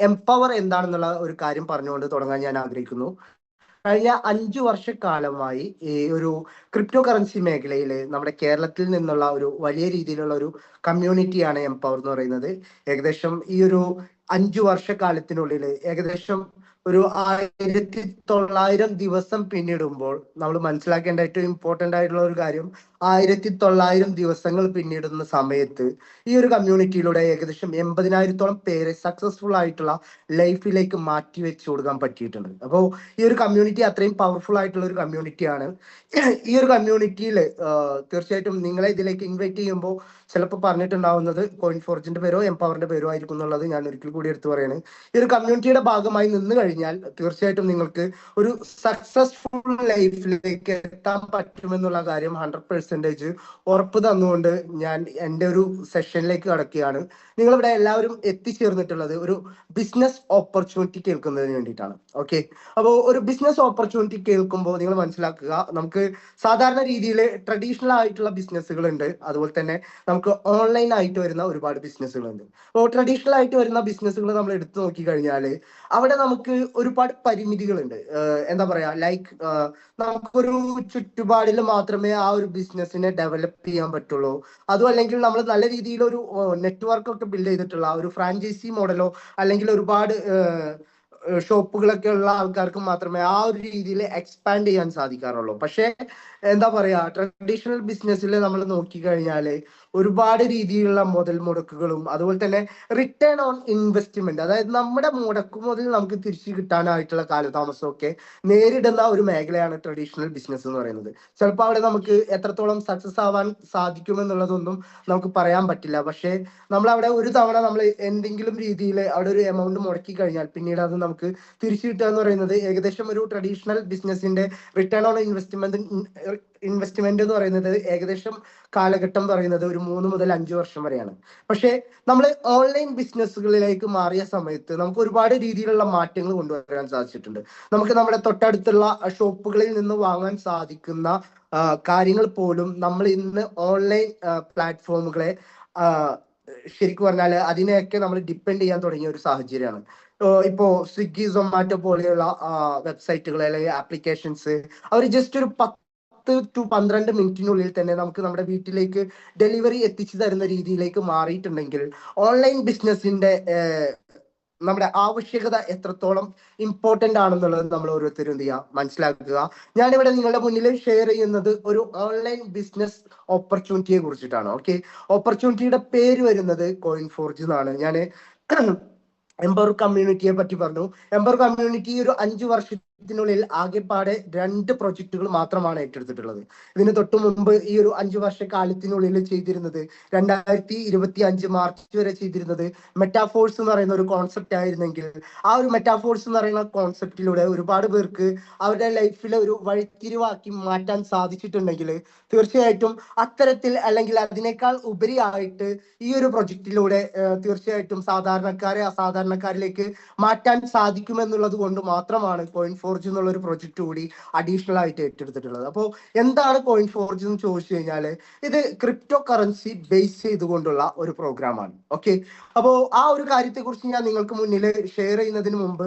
Empower എന്താണെന്നുള്ള ഒരു കാര്യം പറഞ്ഞുകൊണ്ട് തുടങ്ങാൻ ഞാൻ ആഗ്രഹിക്കുന്നു. കഴിഞ്ഞ 5 വർഷക്കാലമായി ഈ ഒരു ക്രിപ്റ്റോ കറൻസി മേഖലയിൽ നമ്മുടെ കേരളത്തിൽ നിന്നുള്ള ഒരു വലിയ രീതിയിലുള്ള ഒരു കമ്മ്യൂണിറ്റിയാണ് എംപവർ എന്ന് പറയുന്നത്. ഏകദേശം ഈ ഒരു 5 വർഷക്കാലത്തിനുള്ളിൽ ഏകദേശം ഒരു 1900 ദിവസം പിന്നിടുമ്പോൾ നമ്മൾ മനസ്സിലാക്കേണ്ട ഏറ്റവും ഇമ്പോർട്ടന്റ് ആയിട്ടുള്ള ഒരു കാര്യം, 1900 ദിവസങ്ങൾ പിന്നിടുന്ന സമയത്ത് ഈ ഒരു കമ്മ്യൂണിറ്റിയിലൂടെ ഏകദേശം 80,000-ഓളം പേരെ സക്സസ്ഫുൾ ആയിട്ടുള്ള ലൈഫിലേക്ക് മാറ്റി വെച്ചു കൊടുക്കാൻ പറ്റിയിട്ടുണ്ട്. അപ്പോൾ ഈ ഒരു കമ്മ്യൂണിറ്റി അത്രയും പവർഫുൾ ആയിട്ടുള്ള ഒരു കമ്മ്യൂണിറ്റിയാണ്. ഈ ഒരു കമ്മ്യൂണിറ്റിയിൽ തീർച്ചയായിട്ടും നിങ്ങളെ ഇതിലേക്ക് ഇൻവൈറ്റ് ചെയ്യുമ്പോൾ ചിലപ്പോൾ പറഞ്ഞിട്ടുണ്ടാവുന്നത് കോയിൻ ഫോർജിന്റെ പേരോ എംപവറിന്റെ പേരോ ആയിരിക്കും എന്നുള്ളത് ഞാൻ ഒരിക്കൽ കൂടി എടുത്തു പറയുന്നത്. ഈ ഒരു കമ്മ്യൂണിറ്റിയുടെ ഭാഗമായി നിന്ന് കഴിഞ്ഞാൽ തീർച്ചയായിട്ടും നിങ്ങൾക്ക് ഒരു സക്സസ്ഫുൾ ലൈഫിലേക്ക് എത്താൻ പറ്റുമെന്നുള്ള കാര്യം 100% ഉറപ്പ് തന്നുകൊണ്ട് ഞാൻ എൻ്റെ ഒരു സെഷനിലേക്ക് കടക്കുകയാണ്. നിങ്ങളിവിടെ എല്ലാവരും എത്തിച്ചേർന്നിട്ടുള്ളത് ഒരു ബിസിനസ് ഓപ്പർച്യൂണിറ്റി കേൾക്കുന്നതിന് വേണ്ടിയിട്ടാണ്. ഓക്കെ, അപ്പോൾ ഒരു ബിസിനസ് ഓപ്പർച്യൂണിറ്റി കേൾക്കുമ്പോൾ നിങ്ങൾ മനസ്സിലാക്കുക, നമുക്ക് സാധാരണ രീതിയിൽ ട്രഡീഷണൽ ആയിട്ടുള്ള ബിസിനസ്സുകൾ ഉണ്ട്, അതുപോലെ തന്നെ നമുക്ക് ഓൺലൈൻ ആയിട്ട് വരുന്ന ഒരുപാട് ബിസിനസ്സുകളുണ്ട്. അപ്പോൾ ട്രഡീഷണൽ ആയിട്ട് വരുന്ന ബിസിനസ്സുകൾ നമ്മൾ എടുത്തു നോക്കി കഴിഞ്ഞാൽ അവിടെ നമുക്ക് ഒരുപാട് പരിമിതികളുണ്ട്. എന്താ പറയാ, ലൈക്ക് നമുക്കൊരു ചുറ്റുപാടിൽ മാത്രമേ ആ ഒരു ബിസിനസ്സിനെ ഡെവലപ്പ് ചെയ്യാൻ പറ്റുള്ളൂ. അതും അല്ലെങ്കിൽ നമ്മൾ നല്ല രീതിയിൽ ഒരു നെറ്റ്വർക്ക് ഒക്കെ ബിൽഡ് ചെയ്തിട്ടുള്ള ഒരു ഫ്രാഞ്ചൈസി മോഡലോ അല്ലെങ്കിൽ ഒരുപാട് ഷോപ്പുകളൊക്കെ ഉള്ള ആൾക്കാർക്ക് മാത്രമേ ആ ഒരു രീതിയിൽ എക്സ്പാൻഡ് ചെയ്യാൻ സാധിക്കാറുള്ളൂ. പക്ഷേ എന്താ പറയാ, ട്രഡീഷണൽ ബിസിനസ്സിൽ നമ്മൾ നോക്കിക്കഴിഞ്ഞാൽ ഒരുപാട് രീതിയിലുള്ള മുതൽ മുടക്കുകളും അതുപോലെ തന്നെ റിട്ടേൺ ഓൺ ഇൻവെസ്റ്റ്മെന്റ്, അതായത് നമ്മുടെ മുടക്കുമുതൽ നമുക്ക് തിരിച്ചു കിട്ടാനായിട്ടുള്ള കാലതാമസമൊക്കെ നേരിടുന്ന ഒരു മേഖലയാണ് ട്രഡീഷണൽ ബിസിനസ് എന്ന് പറയുന്നത്. ചിലപ്പോൾ അവിടെ നമുക്ക് എത്രത്തോളം സക്സസ് ആവാൻ സാധിക്കുമെന്നുള്ളതൊന്നും നമുക്ക് പറയാൻ പറ്റില്ല. പക്ഷേ നമ്മൾ അവിടെ ഒരു തവണ നമ്മൾ എന്തെങ്കിലും രീതിയിൽ അവിടെ ഒരു എമൗണ്ട് മുടക്കി കഴിഞ്ഞാൽ പിന്നീട് അത് നമുക്ക് തിരിച്ചു കിട്ടുക എന്ന് പറയുന്നത് ഏകദേശം ഒരു ട്രഡീഷണൽ ബിസിനസിന്റെ റിട്ടേൺ ഓൺ ഇൻവെസ്റ്റ്മെന്റ് എന്ന് പറയുന്നത് ഏകദേശം കാലഘട്ടം പറയുന്നത് ഒരു 3 മുതൽ 5 വർഷം വരെയാണ്. പക്ഷേ നമ്മൾ ഓൺലൈൻ ബിസിനസ്സുകളിലേക്ക് മാറിയ സമയത്ത് നമുക്ക് ഒരുപാട് രീതിയിലുള്ള മാറ്റങ്ങൾ കൊണ്ടുവരാൻ സാധിച്ചിട്ടുണ്ട്. നമുക്ക് നമ്മുടെ തൊട്ടടുത്തുള്ള ഷോപ്പുകളിൽ നിന്ന് വാങ്ങാൻ സാധിക്കുന്ന കാര്യങ്ങൾ പോലും നമ്മൾ ഇന്ന് ഓൺലൈൻ പ്ലാറ്റ്ഫോമുകളെ ശരിക്കും പറഞ്ഞാൽ അതിനെയൊക്കെ നമ്മൾ ഡിപ്പെൻഡ് ചെയ്യാൻ തുടങ്ങിയ ഒരു സാഹചര്യമാണ്. ഇപ്പോ സ്വിഗ്ഗി സൊമാറ്റോ പോലെയുള്ള വെബ്സൈറ്റുകൾ അല്ലെങ്കിൽ ആപ്ലിക്കേഷൻസ് അവർ ജസ്റ്റ് ഒരു 10 to 12 മിനിറ്റിനുള്ളിൽ തന്നെ നമുക്ക് നമ്മുടെ വീട്ടിലേക്ക് ഡെലിവറി എത്തിച്ചു തരുന്ന രീതിയിലേക്ക് മാറിയിട്ടുണ്ടെങ്കിൽ ഓൺലൈൻ ബിസിനസിന്റെ നമ്മുടെ ആവശ്യകത എത്രത്തോളം ഇമ്പോർട്ടന്റ് ആണെന്നുള്ളത് നമ്മൾ ഓരോരുത്തരും എന്ത് ചെയ്യുക, മനസ്സിലാക്കുക. ഞാനിവിടെ നിങ്ങളുടെ മുന്നിൽ ഷെയർ ചെയ്യുന്നത് ഒരു ഓൺലൈൻ ബിസിനസ് ഓപ്പർച്യൂണിറ്റിയെ കുറിച്ചിട്ടാണ്. ഓക്കെ, ഓപ്പർച്യൂണിറ്റിയുടെ പേര് വരുന്നത് കോയിൻ ഫോർജ് എന്നാണ്. ഞാൻ എംപവർ കമ്മ്യൂണിറ്റിയെ പറ്റി പറഞ്ഞു. എംപവർ കമ്മ്യൂണിറ്റി ഒരു 5 വർഷത്തിനുള്ളിൽ ആകെപ്പാടെ 2 പ്രൊജക്ടുകൾ മാത്രമാണ് ഏറ്റെടുത്തിട്ടുള്ളത്. ഇതിന് തൊട്ട് മുമ്പ് ഈ ഒരു 5 വർഷക്കാലത്തിനുള്ളിൽ ചെയ്തിരുന്നത് 2025 മാർച്ച് വരെ ചെയ്തിരുന്നത് മെറ്റാഫോഴ്സ് എന്ന് പറയുന്ന ഒരു കോൺസെപ്റ്റ് ആയിരുന്നെങ്കിൽ ആ ഒരു മെറ്റാഫോഴ്സ് എന്ന് പറയുന്ന കോൺസെപ്റ്റിലൂടെ ഒരുപാട് പേർക്ക് അവരുടെ ലൈഫിലെ ഒരു വഴിത്തിരിവാക്കി മാറ്റാൻ സാധിച്ചിട്ടുണ്ടെങ്കിൽ തീർച്ചയായിട്ടും അത്തരത്തിൽ അല്ലെങ്കിൽ അതിനേക്കാൾ ഉപരിയായിട്ട് ഈ ഒരു പ്രൊജക്റ്റിലൂടെ തീർച്ചയായിട്ടും സാധാരണക്കാരെ അസാധാരണക്കാരിലേക്ക് മാറ്റാൻ സാധിക്കുമെന്നുള്ളത് കൊണ്ട് മാത്രമാണ് കോയിൻ ഫോർജ് എന്നുള്ള ഒരു പ്രൊജക്ട് കൂടി അഡീഷണൽ ആയിട്ട് ഏറ്റെടുത്തിട്ടുള്ളത്. അപ്പോൾ എന്താണ് കോയിൻ ഫോർജ് എന്ന് ചോദിച്ചു കഴിഞ്ഞാൽ ഇത് ക്രിപ്റ്റോ കറൻസി ബേസ് ചെയ്തുകൊണ്ടുള്ള ഒരു പ്രോഗ്രാമാണ്. ഓക്കെ, അപ്പോൾ ആ ഒരു കാര്യത്തെ കുറിച്ച് ഞാൻ നിങ്ങൾക്ക് മുന്നിൽ ഷെയർ ചെയ്യുന്നതിന് മുമ്പ്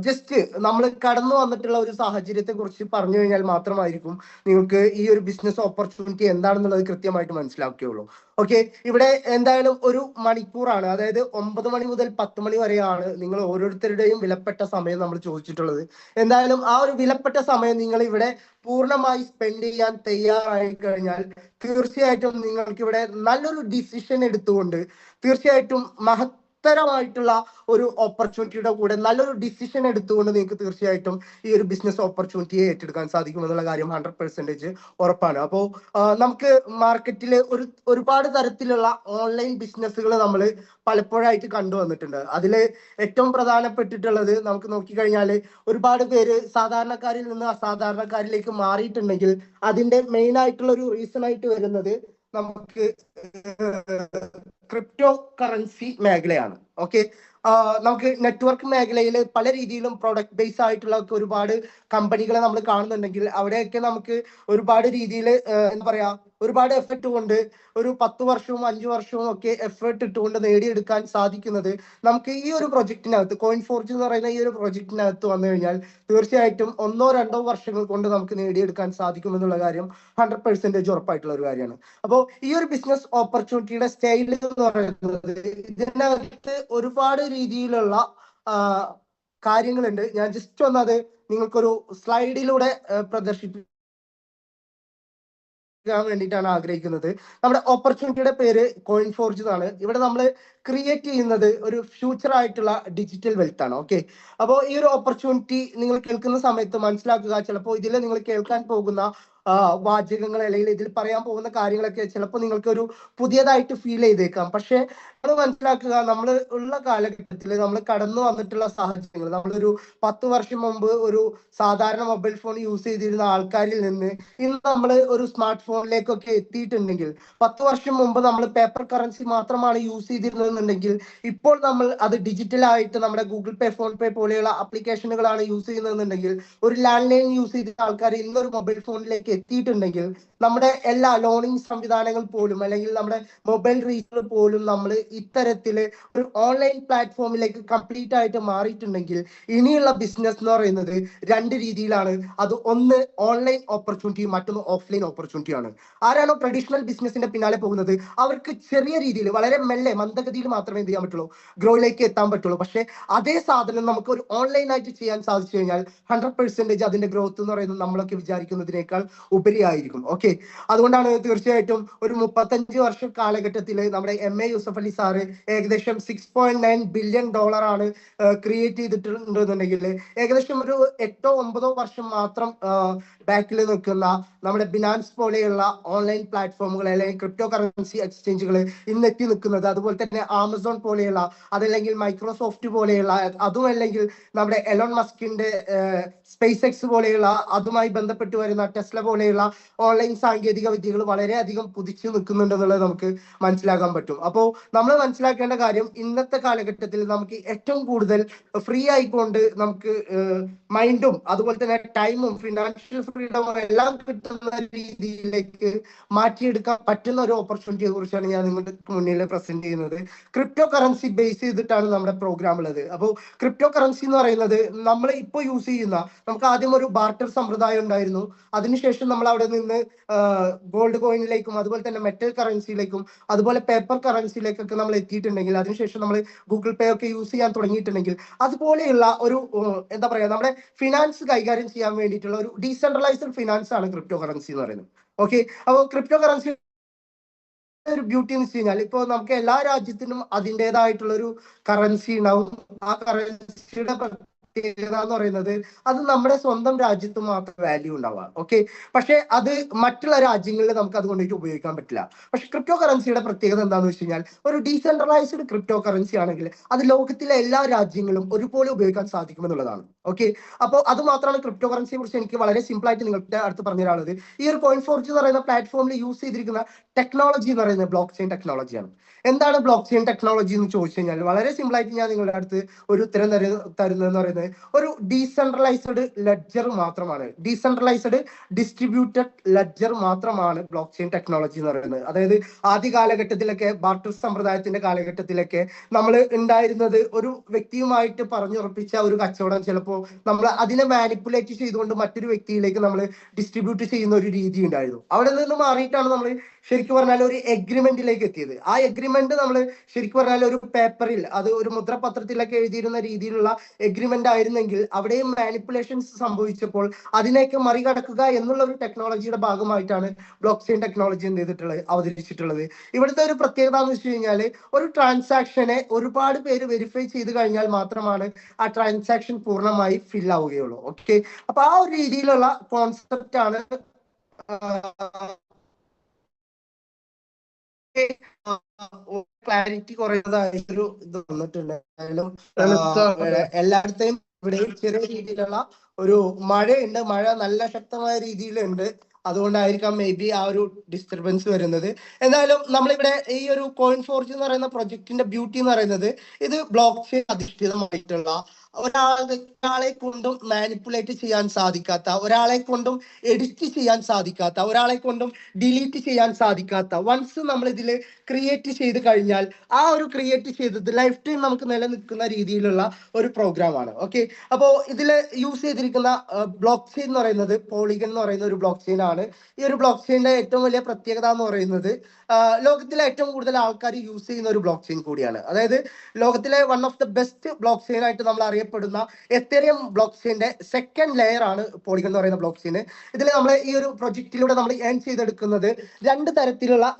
ജസ്റ്റ് നമ്മൾ കടന്നു വന്നിട്ടുള്ള ഒരു സാഹചര്യത്തെ കുറിച്ച് പറഞ്ഞു കഴിഞ്ഞാൽ മാത്രമായിരിക്കും നിങ്ങൾക്ക് ഈ ഒരു ബിസിനസ് ഓപ്പർച്യൂണിറ്റി എന്താണെന്നുള്ളത് കൃത്യമായിട്ട് മനസ്സിലാക്കുകയുള്ളൂ. ഓക്കെ, ഇവിടെ എന്തായാലും ഒരു മണിക്കൂറാണ്, അതായത് 9 മണി മുതൽ 10 മണി വരെയാണ് നിങ്ങൾ ഓരോരുത്തരുടെയും വിലപ്പെട്ട സമയം നമ്മൾ ചോദിച്ചിട്ടുള്ളത്. എന്തായാലും ആ ഒരു വിലപ്പെട്ട സമയം നിങ്ങൾ ഇവിടെ പൂർണ്ണമായി സ്പെൻഡ് ചെയ്യാൻ തയ്യാറായി കഴിഞ്ഞാൽ തീർച്ചയായിട്ടും നിങ്ങൾക്ക് ഇവിടെ നല്ലൊരു ഡിസിഷൻ എടുത്തുകൊണ്ട് തീർച്ചയായിട്ടും മഹത്തരമായിട്ടുള്ള ഒരു ഓപ്പർച്യൂണിറ്റിയുടെ കൂടെ നല്ലൊരു ഡിസിഷൻ എടുത്തുകൊണ്ട് നിങ്ങൾക്ക് തീർച്ചയായിട്ടും ഈ ഒരു ബിസിനസ് ഓപ്പർച്യൂണിറ്റിയെ ഏറ്റെടുക്കാൻ സാധിക്കും എന്നുള്ള കാര്യം 100% ഉറപ്പാണ്. അപ്പോൾ നമുക്ക് മാർക്കറ്റിൽ ഒരുപാട് തരത്തിലുള്ള ഓൺലൈൻ ബിസിനസ്സുകൾ നമ്മൾ പലപ്പോഴായിട്ട് കണ്ടുവന്നിട്ടുണ്ട്. അതിൽ ഏറ്റവും പ്രധാനപ്പെട്ടിട്ടുള്ളത് നമുക്ക് നോക്കിക്കഴിഞ്ഞാൽ ഒരുപാട് പേര് സാധാരണക്കാരിൽ നിന്ന് അസാധാരണക്കാരിലേക്ക് മാറിയിട്ടുണ്ടെങ്കിൽ അതിന്റെ മെയിൻ ആയിട്ടുള്ള ഒരു റീസൺ ആയിട്ട് വരുന്നത് നമുക്ക് ക്രിപ്റ്റോ കറൻസി മേഖലയാണ്. ഓക്കെ, നമുക്ക് നെറ്റ്വർക്ക് മേഖലയിൽ പല രീതിയിലും പ്രൊഡക്റ്റ് ബേസ് ആയിട്ടുള്ള ഒരുപാട് കമ്പനികളെ നമ്മൾ കാണുന്നുണ്ടെങ്കിൽ അവിടെയൊക്കെ നമുക്ക് ഒരുപാട് രീതിയിൽ എന്താ പറയാ ഒരുപാട് എഫർട്ട് കൊണ്ട് ഒരു 10 വർഷവും 5 വർഷവും ഒക്കെ എഫേർട്ട് ഇട്ടുകൊണ്ട് നേടിയെടുക്കാൻ സാധിക്കുന്നത് നമുക്ക് ഈ ഒരു പ്രൊജക്ടിനകത്ത് കോയിൻ ഫോർജ് എന്ന് പറയുന്ന ഈ ഒരു പ്രൊജക്ടിനകത്ത് വന്നു കഴിഞ്ഞാൽ തീർച്ചയായിട്ടും 1-2 വർഷങ്ങൾ കൊണ്ട് നമുക്ക് നേടിയെടുക്കാൻ സാധിക്കും എന്നുള്ള കാര്യം 100% ഉറപ്പായിട്ടുള്ള ഒരു കാര്യമാണ്. അപ്പോൾ ഈ ഒരു ബിസിനസ് ഓപ്പർച്യൂണിറ്റിയുടെ സ്റ്റൈൽ എന്ന് പറയുന്നത് ഇതിനകത്ത് ഒരുപാട് രീതിയിലുള്ള കാര്യങ്ങളുണ്ട്. ഞാൻ ജസ്റ്റ് ഒന്ന് അത് നിങ്ങൾക്കൊരു സ്ലൈഡിലൂടെ പ്രദർശിപ്പിക്കാൻ വേണ്ടിയിട്ടാണ് ആഗ്രഹിക്കുന്നത്. നമ്മുടെ ഓപ്പർച്യൂണിറ്റിയുടെ പേര് കോയിൻ ഫോർജ് എന്നാണ്. ഇവിടെ നമ്മൾ ക്രിയേറ്റ് ചെയ്യുന്നത് ഒരു ഫ്യൂച്ചർ ആയിട്ടുള്ള ഡിജിറ്റൽ വെൽത്ത് ആണ്. ഓക്കെ, അപ്പോൾ ഈ ഒരു ഓപ്പർച്യൂണിറ്റി നിങ്ങൾ കേൾക്കുന്ന സമയത്ത് മനസ്സിലാക്കുക, ചിലപ്പോൾ ഇതിൽ നിങ്ങൾ കേൾക്കാൻ പോകുന്ന വാചകങ്ങൾ അല്ലെങ്കിൽ ഇതിൽ പറയാൻ പോകുന്ന കാര്യങ്ങളൊക്കെ ചിലപ്പോൾ നിങ്ങൾക്ക് ഒരു പുതിയതായിട്ട് ഫീൽ ചെയ്തേക്കാം. പക്ഷെ നമ്മൾ മനസ്സിലാക്കുക, നമ്മൾ ഉള്ള കാലഘട്ടത്തിൽ നമ്മൾ കടന്നു വന്നിട്ടുള്ള സാഹചര്യങ്ങൾ, നമ്മളൊരു 10 വർഷം മുമ്പ് ഒരു സാധാരണ മൊബൈൽ ഫോൺ യൂസ് ചെയ്തിരുന്ന ആൾക്കാരിൽ നിന്ന് ഇന്ന് നമ്മൾ ഒരു സ്മാർട്ട് ഫോണിലേക്കൊക്കെ എത്തിയിട്ടുണ്ടെങ്കിൽ, 10 വർഷം മുമ്പ് നമ്മൾ പേപ്പർ കറൻസി മാത്രമാണ് യൂസ് ചെയ്തിരുന്നതെന്നുണ്ടെങ്കിൽ ഇപ്പോൾ നമ്മൾ അത് ഡിജിറ്റലായിട്ട് നമ്മുടെ ഗൂഗിൾ പേ, ഫോൺ പേ പോലെയുള്ള ആപ്ലിക്കേഷനുകളാണ് യൂസ് ചെയ്യുന്നതെന്നുണ്ടെങ്കിൽ, ഒരു ലാൻഡ് ലൈൻ യൂസ് ചെയ്ത ആൾക്കാർ ഇന്നൊരു മൊബൈൽ ഫോണിലേക്ക് എത്തിയിട്ടുണ്ടെങ്കിൽ നമ്മുടെ എല്ലാ ലോണിംഗ് സംവിധാനങ്ങൾ പോലും അല്ലെങ്കിൽ നമ്മുടെ മൊബൈൽ റീചാർജ് പോലും നമ്മൾ ഇത്തരത്തില് ഒരു ഓൺലൈൻ പ്ലാറ്റ്ഫോമിലേക്ക് കംപ്ലീറ്റ് ആയിട്ട് മാറിയിട്ടുണ്ടെങ്കിൽ ഇനിയുള്ള ബിസിനസ് എന്ന് പറയുന്നത് 2 രീതിയിലാണ്. അത് ഒന്ന് ഓൺലൈൻ ഓപ്പർച്യൂണിറ്റി, മറ്റൊന്ന് ഓഫ്ലൈൻ ഓപ്പർച്യൂണിറ്റി ആണ്. ആരാണോ ട്രഡീഷണൽ ബിസിനസിന്റെ പിന്നാലെ പോകുന്നത് അവർക്ക് ചെറിയ രീതിയിൽ വളരെ മെല്ലെ മന്ദഗതിയിൽ മാത്രമേ എന്ത് ചെയ്യാൻ പറ്റുള്ളൂ, ഗ്രോയിലേക്ക് എത്താൻ പറ്റുള്ളൂ. പക്ഷെ അതേ സാധനം നമുക്ക് ഒരു ഓൺലൈനായിട്ട് ചെയ്യാൻ സാധിച്ചു കഴിഞ്ഞാൽ 100% അതിന്റെ ഗ്രോത്ത് എന്ന് പറയുന്നത് നമ്മളൊക്കെ വിചാരിക്കുന്നതിനേക്കാൾ ഉപരിയായിരിക്കും. ഓക്കെ, അതുകൊണ്ടാണ് തീർച്ചയായിട്ടും ഒരു 35 വർഷ കാലഘട്ടത്തിൽ നമ്മുടെ MA യൂസഫ് അലി സാറ് ഏകദേശം $6.9 ബില്യൺ ആണ് ക്രിയേറ്റ് ചെയ്തിട്ടുണ്ടെന്നുണ്ടെങ്കിൽ ഏകദേശം ഒരു 8-9 വർഷം മാത്രം ബാക്കിൽ നിൽക്കുന്ന നമ്മുടെ ബിനാൻസ് പോലെയുള്ള ഓൺലൈൻ പ്ലാറ്റ്ഫോമുകൾ അല്ലെങ്കിൽ ക്രിപ്റ്റോ കറൻസി എക്സ്ചേഞ്ചുകൾ ഇന്ന് എത്തി നിൽക്കുന്നത്, അതുപോലെ തന്നെ ആമസോൺ പോലെയുള്ള, അതല്ലെങ്കിൽ മൈക്രോസോഫ്റ്റ് പോലെയുള്ള, അതും അല്ലെങ്കിൽ നമ്മുടെ എലോൺ മസ്കിന്റെ സ്പേസ് എക്സ് പോലെയുള്ള അതുമായി ബന്ധപ്പെട്ട് വരുന്ന ടെസ്ല പോലെയുള്ള ഓൺലൈൻ സാങ്കേതിക വിദ്യകൾ വളരെയധികം കുതിച്ചു നിൽക്കുന്നുണ്ടെന്നുള്ളത് നമുക്ക് മനസ്സിലാക്കാൻ പറ്റും. അപ്പോൾ നമ്മൾ മനസ്സിലാക്കേണ്ട കാര്യം, ഇന്നത്തെ കാലഘട്ടത്തിൽ നമുക്ക് ഏറ്റവും കൂടുതൽ ഫ്രീ ആയിക്കൊണ്ട് നമുക്ക് മൈൻഡും അതുപോലെ തന്നെ ടൈമും ഫിനാൻഷ്യൽ ഫ്രീഡമും എല്ലാം കിട്ടുന്ന രീതിയിലേക്ക് മാറ്റിയെടുക്കാൻ പറ്റുന്ന ഒരു ഓപ്പർച്യൂണിറ്റിയെ കുറിച്ചാണ് ഞാൻ നിങ്ങളുടെ മുന്നിൽ പ്രസന്റ് ചെയ്യുന്നത്. ക്രിപ്റ്റോ കറൻസി ബേസ് ചെയ്തിട്ടാണ് നമ്മുടെ പ്രോഗ്രാം ഉള്ളത്. അപ്പോൾ ക്രിപ്റ്റോ കറൻസി എന്ന് പറയുന്നത് നമ്മൾ ഇപ്പോൾ യൂസ് ചെയ്യുന്ന, നമുക്ക് ആദ്യം ഒരു ബാർട്ടർ സമ്പ്രദായം ഉണ്ടായിരുന്നു. അതിനുശേഷം നമ്മൾ അവിടെ നിന്ന് ഗോൾഡ് കോയിനിലേക്കും അതുപോലെ തന്നെ മെറ്റൽ കറൻസിയിലേക്കും അതുപോലെ പേപ്പർ കറൻസിയിലേക്കൊക്കെ നമ്മൾ എത്തിയിട്ടുണ്ടെങ്കിൽ, അതിനുശേഷം നമ്മൾ ഗൂഗിൾ പേ ഒക്കെ യൂസ് ചെയ്യാൻ തുടങ്ങിയിട്ടുണ്ടെങ്കിൽ, അതുപോലെയുള്ള ഒരു എന്താ പറയാ, നമ്മുടെ ഫിനാൻസ് കൈകാര്യം ചെയ്യാൻ വേണ്ടിയിട്ടുള്ള ഒരു ഡീസെൻട്രലൈസ്ഡ് ഫിനാൻസ് ആണ് ക്രിപ്റ്റോ കറൻസി എന്ന് പറയുന്നത്. ഓക്കെ, അപ്പോൾ ക്രിപ്റ്റോ കറൻസി ഒരു ബ്യൂട്ടി എന്ന് വെച്ച് കഴിഞ്ഞാൽ, ഇപ്പോൾ നമുക്ക് എല്ലാ രാജ്യത്തിനും അതിൻ്റെതായിട്ടുള്ള ഒരു കറൻസി ഉണ്ടാവും. ആ കറൻസിയുടെ പ്രത്യേകത എന്ന് പറയുന്നത് അത് നമ്മുടെ സ്വന്തം രാജ്യത്ത് മാത്രം വാല്യൂ ഉണ്ടാവുക. ഓക്കെ, പക്ഷെ അത് മറ്റുള്ള രാജ്യങ്ങളിൽ നമുക്ക് അത് കൊണ്ടിട്ട് ഉപയോഗിക്കാൻ പറ്റില്ല. പക്ഷെ ക്രിപ്റ്റോ കറൻസിയുടെ പ്രത്യേകത എന്താണെന്ന് വെച്ച് കഴിഞ്ഞാൽ, ഒരു ഡീസെൻട്രലൈസ്ഡ് ക്രിപ്റ്റോ കറൻസി ആണെങ്കിൽ അത് ലോകത്തിലെ എല്ലാ രാജ്യങ്ങളും ഒരുപോലെ ഉപയോഗിക്കാൻ സാധിക്കുമെന്നുള്ളതാണ്. ഓക്കെ, അപ്പോൾ അത് മാത്രമാണ് ക്രിപ്റ്റോ കറൻസിയെ കുറിച്ച് എനിക്ക് വളരെ സിമ്പിൾ ആയിട്ട് നിങ്ങളുടെ അടുത്ത് പറഞ്ഞു തരാനുള്ളത്. ഈ ഒരു കോയിൻ ഫോർജ് എന്ന് പറയുന്ന പ്ലാറ്റ്ഫോമിൽ യൂസ് ചെയ്തിരിക്കുന്ന ടെക്നോളജി എന്ന് പറയുന്നത് ബ്ലോക്ക് ചെയിൻ ടെക്നോളജിയാണ്. എന്താണ് ബ്ലോക്ക് ചെയിൻ ടെക്നോളജി എന്ന് ചോദിച്ചു കഴിഞ്ഞാൽ, വളരെ സിമ്പിൾ ആയിട്ട് ഞാൻ നിങ്ങളുടെ അടുത്ത് ഒരു ഉത്തരം തരുന്നതെന്ന് പറയുന്നത് ഒരു ഡീസെൻട്രലൈസ്ഡ് ലെഡ്ജർ മാത്രമാണ്, ഡീസെൻട്രലൈസ്ഡ് ഡിസ്ട്രിബ്യൂട്ടഡ് ലെഡ്ജർ മാത്രമാണ് ബ്ലോക്ക് ചെയിൻ ടെക്നോളജി എന്ന് പറയുന്നത്. അതായത് ആദ്യ കാലഘട്ടത്തിലൊക്കെ, ബാർട്ടർ സമ്പ്രദായത്തിന്റെ കാലഘട്ടത്തിലൊക്കെ നമ്മൾ ഉണ്ടായിരുന്നത് ഒരു വ്യക്തിയുമായിട്ട് പറഞ്ഞുറപ്പിച്ച ഒരു കച്ചവടം, ചിലപ്പോൾ നമ്മൾ അതിനെ മാനിപ്പുലേറ്റ് ചെയ്തുകൊണ്ട് മറ്റൊരു വ്യക്തിയിലേക്ക് നമ്മൾ ഡിസ്ട്രിബ്യൂട്ട് ചെയ്യുന്ന ഒരു രീതി ഉണ്ടായിരുന്നു. അവിടെ നിന്ന് മാറിയിട്ടാണ് നമ്മൾ ശരിക്കും പറഞ്ഞാൽ ഒരു എഗ്രിമെന്റിലേക്ക് എത്തിയത്. ആ എഗ്രിമെന്റ് നമ്മൾ ശരിക്കും പറഞ്ഞാൽ ഒരു പേപ്പറിൽ, അത് ഒരു മുദ്രപത്രത്തിലൊക്കെ എഴുതിയിരുന്ന രീതിയിലുള്ള എഗ്രിമെന്റ് ആയിരുന്നെങ്കിൽ അവിടെയും മാനിപ്പുലേഷൻസ് സംഭവിച്ചപ്പോൾ അതിനെയൊക്കെ മറികടക്കുക എന്നുള്ള ഒരു ടെക്നോളജിയുടെ ഭാഗമായിട്ടാണ് ബ്ലോക്ക് ചെയിൻ ടെക്നോളജി എന്ത് ചെയ്തിട്ടുള്ളത്, അവതരിച്ചിട്ടുള്ളത്. ഇവിടുത്തെ ഒരു പ്രത്യേകത എന്ന് വെച്ച് കഴിഞ്ഞാൽ, ഒരു ട്രാൻസാക്ഷനെ ഒരുപാട് പേര് വെരിഫൈ ചെയ്ത് കഴിഞ്ഞാൽ മാത്രമാണ് ആ ട്രാൻസാക്ഷൻ പൂർണ്ണമായി ഫിൽ ആവുകയുള്ളൂ. ഓക്കെ, അപ്പൊ ആ ഒരു രീതിയിലുള്ള കോൺസെപ്റ്റ് ആണ് ക്ലാരിറ്റി കുറയുന്നതായിട്ടൊരു ഇത് വന്നിട്ടുണ്ട്. എല്ലായിടത്തെയും ഇവിടെയും ചെറിയ രീതിയിലുള്ള ഒരു മഴയുണ്ട്. മഴ നല്ല ശക്തമായ രീതിയിലുണ്ട്. അതുകൊണ്ടായിരിക്കാം മേ ബി ആ ഒരു ഡിസ്റ്റർബൻസ് വരുന്നത്. എന്തായാലും നമ്മളിവിടെ ഈ ഒരു കോയിൻ ഫോർജ് എന്ന് പറയുന്ന പ്രൊജക്ടിന്റെ ബ്യൂട്ടി എന്ന് പറയുന്നത്, ഇത് ബ്ലോക്ക് ചെയിൻ അധിഷ്ഠിതമായിട്ടുള്ള ഒരാളെ കൊണ്ടും മാനിപ്പുലേറ്റ് ചെയ്യാൻ സാധിക്കാത്ത, ഒരാളെ കൊണ്ടും എഡിറ്റ് ചെയ്യാൻ സാധിക്കാത്ത, ഒരാളെ കൊണ്ടും ഡിലീറ്റ് ചെയ്യാൻ സാധിക്കാത്ത, വൺസ് നമ്മൾ ഇതിൽ ക്രിയേറ്റ് ചെയ്ത് കഴിഞ്ഞാൽ ആ ഒരു ക്രിയേറ്റ് ചെയ്തത് ലൈഫ് ടൈം നമുക്ക് നിലനിൽക്കുന്ന രീതിയിലുള്ള ഒരു പ്രോഗ്രാമാണ്. ഓക്കെ, അപ്പോൾ ഇതിൽ യൂസ് ചെയ്തിരിക്കുന്ന ബ്ലോക്ക് ചെയിൻ എന്ന് പറയുന്നത് പോളിഗൺ എന്ന് പറയുന്ന ഒരു ബ്ലോക്ക് ചെയിൻ ആണ്. ഈ ഒരു ബ്ലോക്ക് ചെയിനിന്റെ ഏറ്റവും വലിയ പ്രത്യേകത എന്ന് പറയുന്നത് ലോകത്തിലെ ഏറ്റവും കൂടുതൽ ആൾക്കാർ യൂസ് ചെയ്യുന്ന ഒരു ബ്ലോക്ക് ചെയിൻ കൂടിയാണ്. അതായത് ലോകത്തിലെ one of the best block chain ആയിട്ട് നമ്മൾ അറിയപ്പെടുന്ന എത്തേറിയം ബ്ലോക്ക് ചെയിന്റെ സെക്കൻഡ് ലെയർ ആണ് പോളിഗൺ എന്ന് പറയുന്ന ബ്ലോക്ക് ചെയിൻ. ഇതിൽ നമ്മൾ ഈ ഒരു പ്രൊജക്റ്റിലൂടെ നമ്മൾ ഏൺ ചെയ്തെടുക്കുന്നത് രണ്ട് തരത്തിലുള്ള